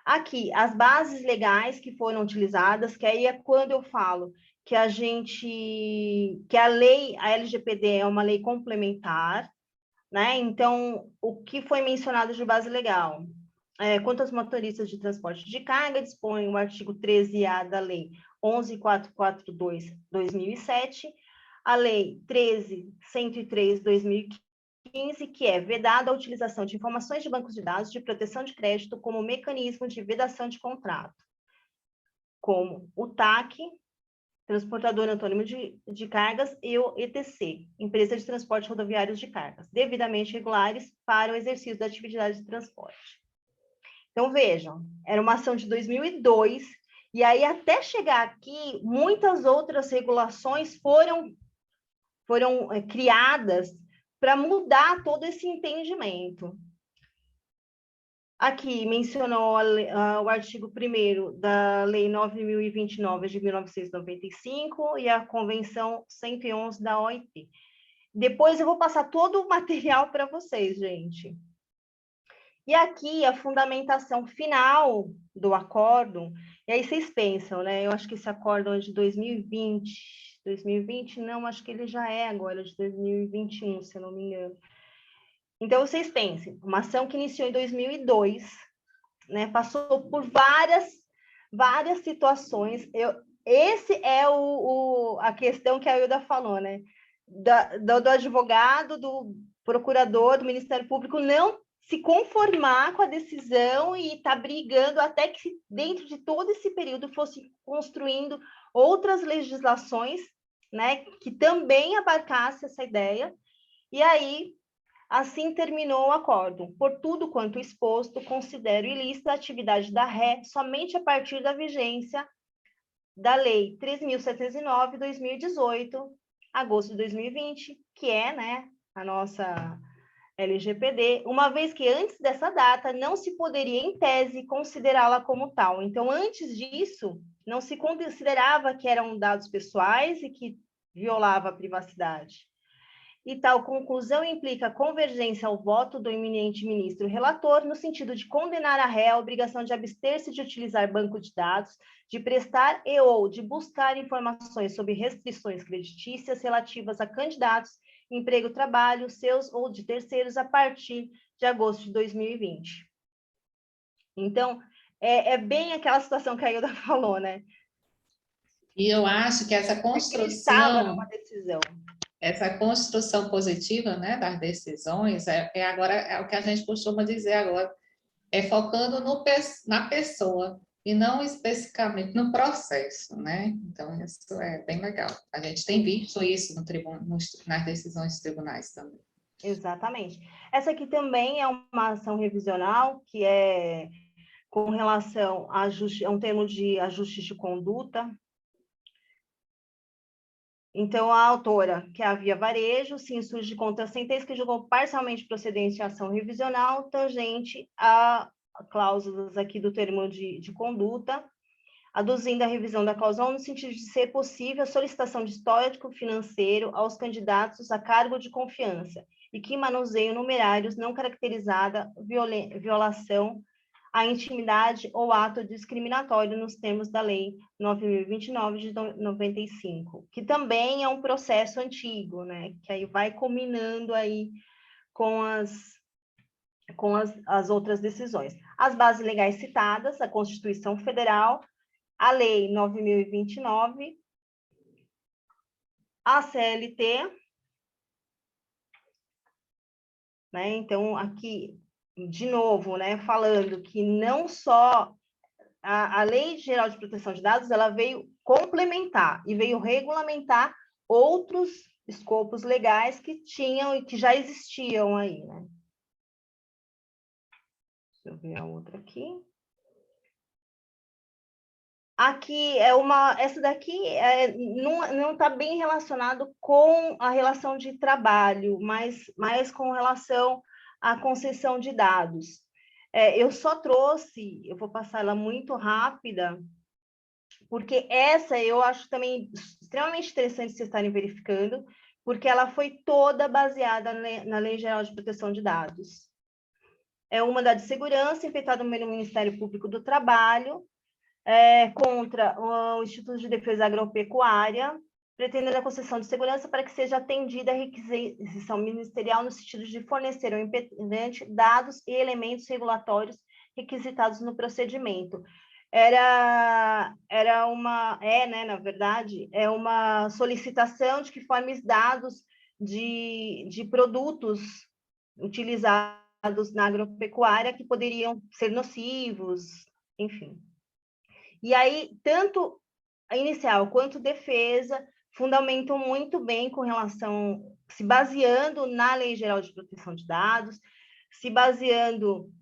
Aqui, as bases legais que foram utilizadas, que aí é quando eu falo que a lei, a LGPD é uma lei complementar, né? Então, o que foi mencionado de base legal? Quanto aos motoristas de transporte de carga, dispõe o artigo 13A da Lei 11.442/2007, a Lei 13.103/2015, que é vedada a utilização de informações de bancos de dados de proteção de crédito como mecanismo de vedação de contrato, como o TAC, Transportador Autônomo de Cargas, e o ETC, Empresa de Transporte Rodoviários de Cargas, devidamente regulares para o exercício da atividade de transporte. Então, vejam, era uma ação de 2002, e aí até chegar aqui, muitas outras regulações foram criadas para mudar todo esse entendimento. Aqui mencionou o artigo 1º da Lei 9.029 de 1995 e a Convenção 111 da OIT. Depois eu vou passar todo o material para vocês, gente. E aqui a fundamentação final do acórdão, e aí vocês pensam, né? Eu acho que esse acórdão é de 2020 não, acho que ele já é agora de 2021, se eu não me engano. Então, vocês pensem, uma ação que iniciou em 2002, né, passou por várias situações. Esse é a questão que a Hilda falou, né? Do advogado, do procurador, do Ministério Público não se conformar com a decisão e estar brigando até que dentro de todo esse período fosse construindo outras legislações, né, que também abarcasse essa ideia. E aí Assim terminou o acórdão. Por tudo quanto exposto, considero ilícita a atividade da Ré somente a partir da vigência da Lei 3.709, 2018, agosto de 2020, que é, né, a nossa LGPD, uma vez que antes dessa data não se poderia, em tese, considerá-la como tal. Então, antes disso, não se considerava que eram dados pessoais e que violava a privacidade. E tal conclusão implica convergência ao voto do eminente ministro relator, no sentido de condenar a ré a obrigação de abster-se de utilizar banco de dados, de prestar e ou de buscar informações sobre restrições creditícias relativas a candidatos, emprego, trabalho, seus ou de terceiros, a partir de agosto de 2020. Então, é bem aquela situação que a Ilda falou, né? E eu acho que essa Estava construção, numa decisão. essa construção positiva, né, das decisões, agora é o que a gente costuma dizer agora, é focando na pessoa e não especificamente no processo, né? Então, isso é bem legal. A gente tem visto isso nas decisões dos tribunais também. Exatamente. Essa aqui também é uma ação revisional, que é com relação a um termo de ajustes de conduta. Então, a autora, que é a Via Varejo, se insurge contra a sentença que julgou parcialmente procedente a ação revisional, tangente a cláusulas aqui do termo de conduta, aduzindo a revisão da cláusula 1 no sentido de ser possível a solicitação de histórico financeiro aos candidatos a cargo de confiança e que manuseiam numerários não caracterizada violação à intimidade ou ato discriminatório nos termos da Lei 9.029 de 95, que também é um processo antigo, né? Que aí vai combinando aí com as outras decisões. As bases legais citadas, a Constituição Federal, a Lei 9.029, a CLT, né? Então, aqui, de novo, né, falando que não só a Lei Geral de Proteção de Dados, ela veio complementar e veio regulamentar outros escopos legais que tinham e que já existiam aí, né? Deixa eu ver a outra aqui. Aqui essa daqui não está bem relacionado com a relação de trabalho, mas mais com relação à concessão de dados. Eu só trouxe, eu vou passar ela muito rápida, porque essa eu acho também extremamente interessante vocês estarem verificando, porque ela foi toda baseada na Lei Geral de Proteção de Dados. É uma da de segurança, efetuada pelo Ministério Público do Trabalho, contra o Instituto de Defesa Agropecuária, pretendendo a concessão de segurança para que seja atendida a requisição ministerial no sentido de fornecer ao impedente dados e elementos regulatórios requisitados no procedimento. Na verdade, é uma solicitação de que forme dados de produtos utilizados na agropecuária que poderiam ser nocivos, enfim. E aí, tanto a inicial quanto defesa fundamentam muito bem com relação, se baseando na Lei Geral de Proteção de Dados, se baseando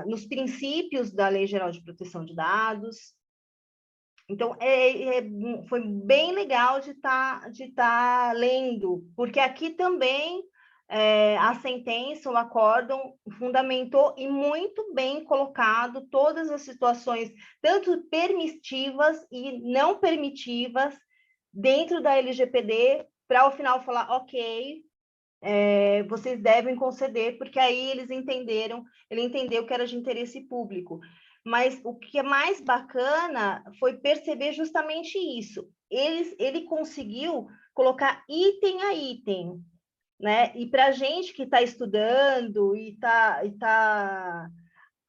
nos princípios da Lei Geral de Proteção de Dados. Então, foi bem legal de estar lendo, porque aqui também a sentença, o acórdão, fundamentou e muito bem colocado todas as situações, tanto permissivas e não permissivas, dentro da LGPD, para ao final falar, ok, vocês devem conceder, porque aí ele entendeu que era de interesse público. Mas o que é mais bacana foi perceber justamente isso. Ele conseguiu colocar item a item, né? E para a gente que está estudando e está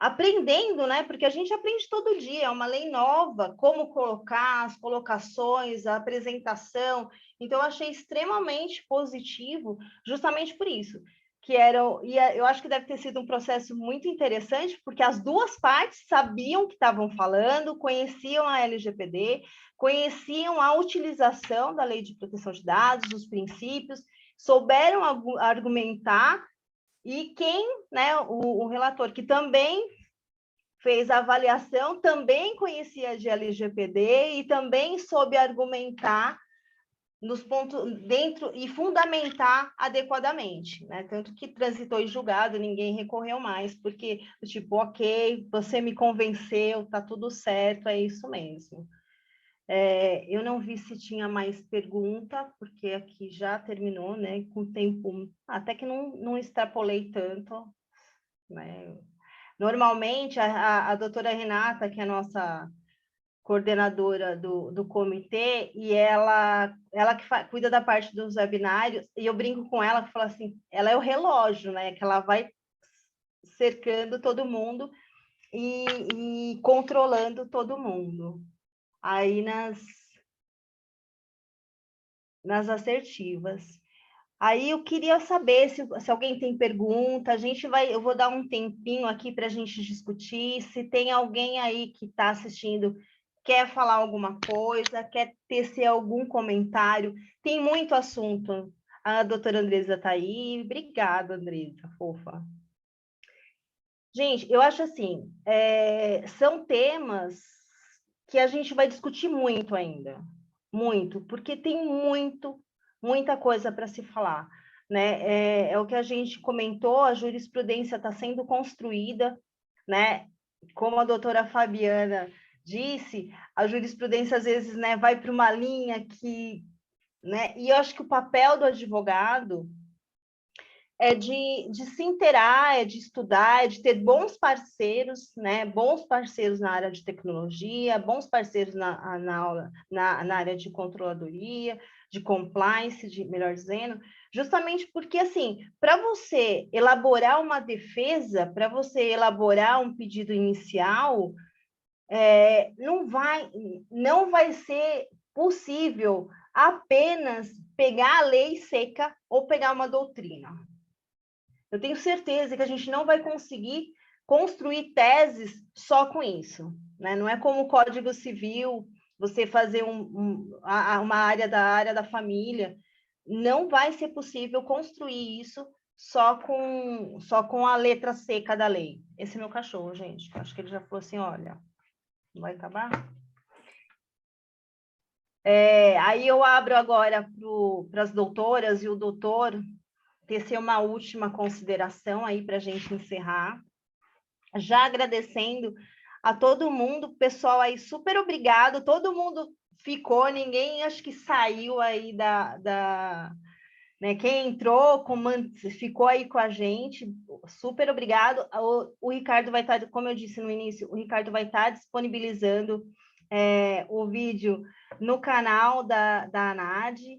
aprendendo, né? Porque a gente aprende todo dia, é uma lei nova, como colocar as colocações, a apresentação. Então, eu achei extremamente positivo, justamente por isso. Eu acho que deve ter sido um processo muito interessante, porque as duas partes sabiam o que estavam falando, conheciam a LGPD, conheciam a utilização da Lei de Proteção de Dados, os princípios, souberam argumentar, e quem, né, o relator que também fez a avaliação, também conhecia de LGPD e também soube argumentar nos pontos dentro e fundamentar adequadamente, né? Tanto que transitou em julgado, ninguém recorreu mais, porque, tipo, ok, você me convenceu, tá tudo certo, é isso mesmo. Eu não vi se tinha mais pergunta, porque aqui já terminou, né? Com tempo, até que não extrapolei tanto, né? Normalmente, a doutora Renata, que é a nossa coordenadora do comitê, e ela que cuida da parte dos webinários, e eu brinco com ela, que fala assim, ela é o relógio, né? Que ela vai cercando todo mundo e controlando todo mundo. Aí nas assertivas. Aí eu queria saber se alguém tem pergunta, eu vou dar um tempinho aqui para a gente discutir, se tem alguém aí que está assistindo, quer falar alguma coisa, quer tecer algum comentário, tem muito assunto. A doutora Andresa está aí, obrigada, Andresa, fofa. Gente, eu acho assim, são temas que a gente vai discutir muito ainda, muito, porque tem muita coisa para se falar, né? É o que a gente comentou, a jurisprudência está sendo construída, né? Como a doutora Fabiana disse, a jurisprudência às vezes, né, vai para uma linha que, né? E eu acho que o papel do advogado é de se inteirar, é de estudar, é de ter bons parceiros, né? Bons parceiros na área de tecnologia, bons parceiros na área de controladoria, de compliance, melhor dizendo, justamente porque, assim, para você elaborar uma defesa, para você elaborar um pedido inicial, não vai ser possível apenas pegar a lei seca ou pegar uma doutrina. Eu tenho certeza que a gente não vai conseguir construir teses só com isso, né? Não é como o Código Civil, você fazer uma área da família. Não vai ser possível construir isso só com a letra seca da lei. Esse é meu cachorro, gente. Acho que ele já falou assim, olha, não vai acabar? Aí eu abro agora para as doutoras e o doutor tecer uma última consideração aí para a gente encerrar, já agradecendo a todo mundo, pessoal aí, super obrigado, todo mundo ficou, ninguém acho que saiu aí né, quem entrou, ficou aí com a gente, super obrigado, o Ricardo vai estar, como eu disse no início, o Ricardo vai estar disponibilizando o vídeo no canal da ANAD.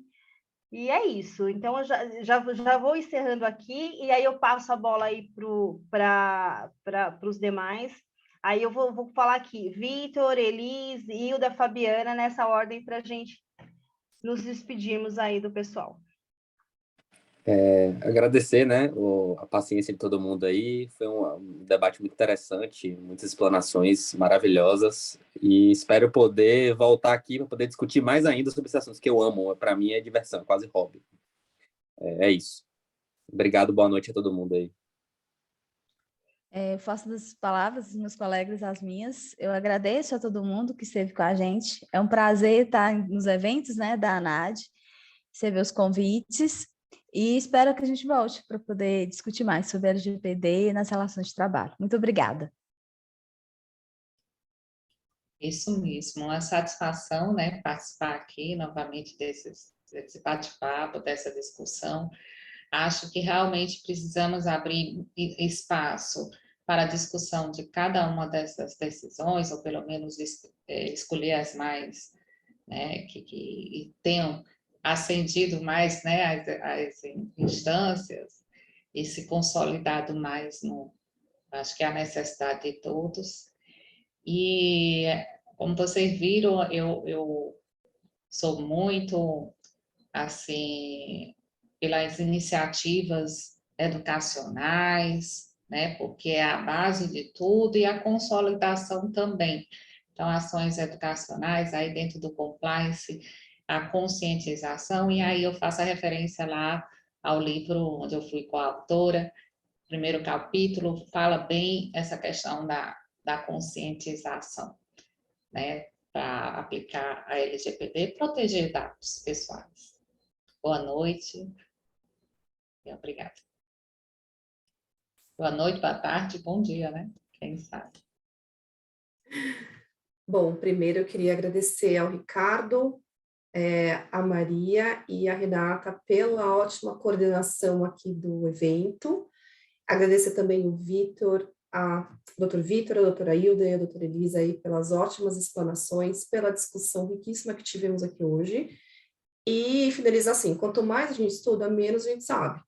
E é isso. Então, eu já vou encerrando aqui, e aí eu passo a bola aí para os demais. Aí eu vou falar aqui, Vitor, Elis, Hilda, Fabiana, nessa ordem, para a gente nos despedirmos aí do pessoal. Agradecer, né, a paciência de todo mundo aí. Foi um debate muito interessante, muitas explanações maravilhosas, e espero poder voltar aqui para poder discutir mais ainda sobre esses assuntos que eu amo. Para mim é diversão, é quase hobby. É isso. Obrigado, boa noite a todo mundo aí. Eu faço das palavras dos meus colegas as minhas. Eu agradeço a todo mundo que esteve com a gente. É um prazer estar nos eventos, né, da ANAD, receber os convites. E espero que a gente volte para poder discutir mais sobre LGPD nas relações de trabalho. Muito obrigada. Isso mesmo, uma satisfação, né, participar aqui novamente desse bate-papo, dessa discussão. Acho que realmente precisamos abrir espaço para a discussão de cada uma dessas decisões, ou pelo menos escolher as mais, né, que tenham ascendido mais, né, as instâncias e se consolidado mais acho que é a necessidade de todos. E, como vocês viram, eu sou muito, assim, pelas iniciativas educacionais, né, porque é a base de tudo, e a consolidação também. Então, ações educacionais, aí dentro do compliance, a conscientização, e aí eu faço a referência lá ao livro onde eu fui coautora. O primeiro capítulo fala bem essa questão da conscientização, né, para aplicar a LGPD e proteger dados pessoais. Boa noite e obrigada. Boa noite, boa tarde, bom dia, né? Quem sabe. Bom, primeiro eu queria agradecer ao Ricardo, a Maria e a Renata pela ótima coordenação aqui do evento. Agradecer também o Vitor, Dr. Vitor, a doutora Hilda e a doutora Elisa aí pelas ótimas explanações, pela discussão riquíssima que tivemos aqui hoje. E finalizar assim, quanto mais a gente estuda, menos a gente sabe.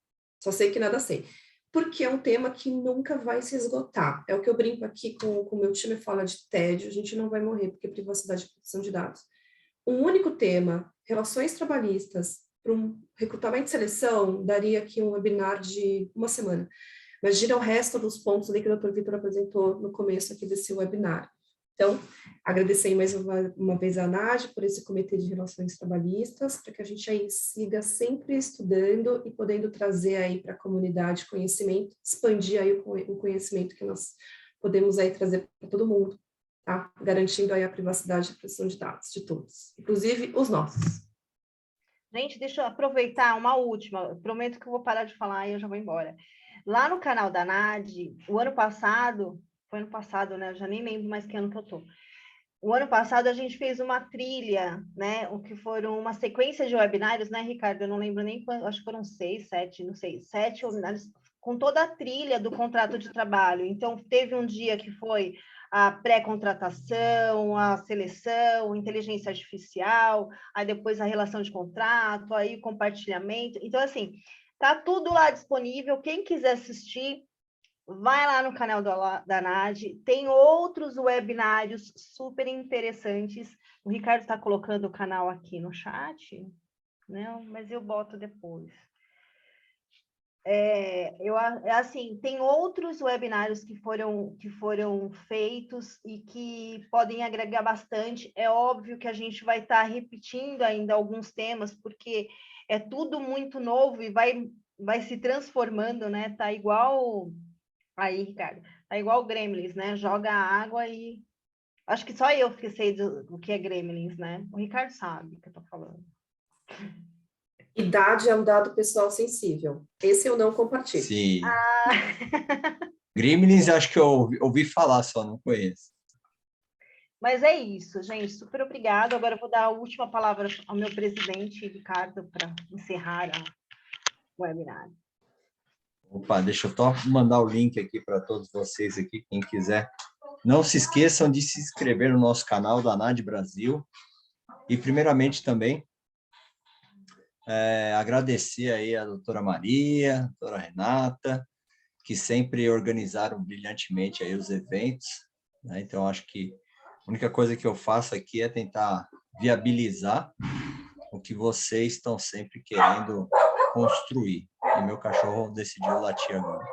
Só sei que nada sei. Porque é um tema que nunca vai se esgotar. É o que eu brinco aqui com o meu time, fala de tédio, a gente não vai morrer, porque privacidade e proteção de dados. Um único tema, relações trabalhistas, para um recrutamento e seleção, daria aqui um webinar de uma semana. Mas gira o resto dos pontos ali que o Dr. Vitor apresentou no começo aqui desse webinar. Então, agradecer mais uma vez a ANAD por esse Comitê de Relações Trabalhistas, para que a gente aí siga sempre estudando e podendo trazer aí para a comunidade conhecimento, expandir aí o conhecimento que nós podemos aí trazer para todo mundo, tá? Garantindo aí a privacidade e a proteção de dados de todos, inclusive os nossos. Gente, deixa eu aproveitar uma última. Eu prometo que eu vou parar de falar e eu já vou embora. Lá no canal da NAD, o ano passado, foi ano passado, né? Eu já nem lembro mais que ano que eu tô. O ano passado a gente fez uma trilha, né? O que foram uma sequência de webinários, né, Ricardo? Eu não lembro nem quantos, acho que foram 6, 7, não sei, 7 webinários com toda a trilha do contrato de trabalho. Então, teve um dia que foi a pré-contratação, a seleção, inteligência artificial, aí depois a relação de contrato, aí o compartilhamento. Então, assim, tá tudo lá disponível. Quem quiser assistir, vai lá no canal da NAD, tem outros webinários super interessantes. O Ricardo está colocando o canal aqui no chat, não, mas eu boto depois. Assim, tem outros webinários que foram feitos e que podem agregar bastante. É óbvio que a gente vai estar repetindo ainda alguns temas, porque é tudo muito novo e vai se transformando, né? Tá igual... Aí, Ricardo, tá igual Gremlins, né? Joga água e... Acho que só eu que sei do que é Gremlins, né? O Ricardo sabe o que eu tô falando. Idade é um dado pessoal sensível. Esse eu não compartilho. Sim. Gremlins, acho que eu ouvi falar só, não conheço. Mas é isso, gente. Super obrigado. Agora eu vou dar a última palavra ao meu presidente, Ricardo, para encerrar o webinar. Opa, deixa eu só mandar o link aqui para todos vocês aqui, quem quiser. Não se esqueçam de se inscrever no nosso canal da ANAD Brasil. E, primeiramente, também, agradecer aí a doutora Maria, a doutora Renata, que sempre organizaram brilhantemente aí os eventos, né? Então, acho que a única coisa que eu faço aqui é tentar viabilizar o que vocês estão sempre querendo construir. E meu cachorro decidiu latir agora.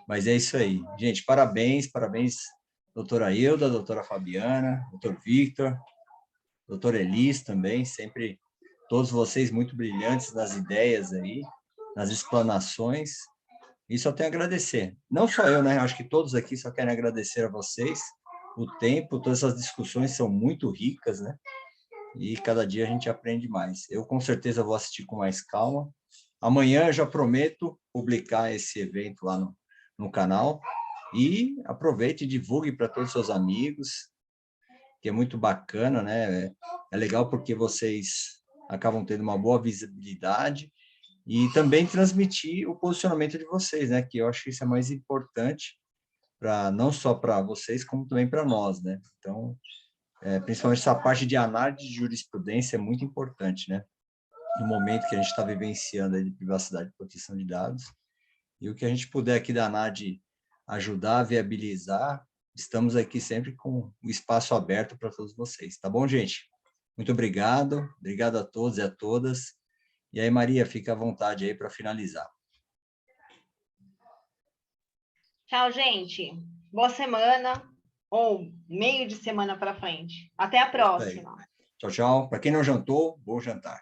Mas é isso aí. Gente, parabéns, doutora Hilda, doutora Fabiana, doutor Victor, doutora Elis também, sempre todos vocês muito brilhantes nas ideias aí, nas explanações. E só tenho a agradecer. Não só eu, né? Acho que todos aqui só querem agradecer a vocês o tempo, todas essas discussões são muito ricas, né? E cada dia a gente aprende mais. Eu, com certeza, vou assistir com mais calma. Amanhã eu já prometo publicar esse evento lá no canal. E aproveite e divulgue para todos os seus amigos, que é muito bacana, né? É legal porque vocês acabam tendo uma boa visibilidade e também transmitir o posicionamento de vocês, né? Que eu acho que isso é mais importante, não só para vocês, como também para nós, né? Então, principalmente essa parte de análise de jurisprudência é muito importante, né? No momento que a gente está vivenciando aí de privacidade e proteção de dados. E o que a gente puder aqui da ANAD ajudar a viabilizar, estamos aqui sempre com o espaço aberto para todos vocês. Tá bom, gente? Muito obrigado. Obrigado a todos e a todas. E aí, Maria, fica à vontade aí para finalizar. Tchau, gente. Boa semana ou meio de semana para frente. Até a próxima. Tchau, tchau. Para quem não jantou, bom jantar.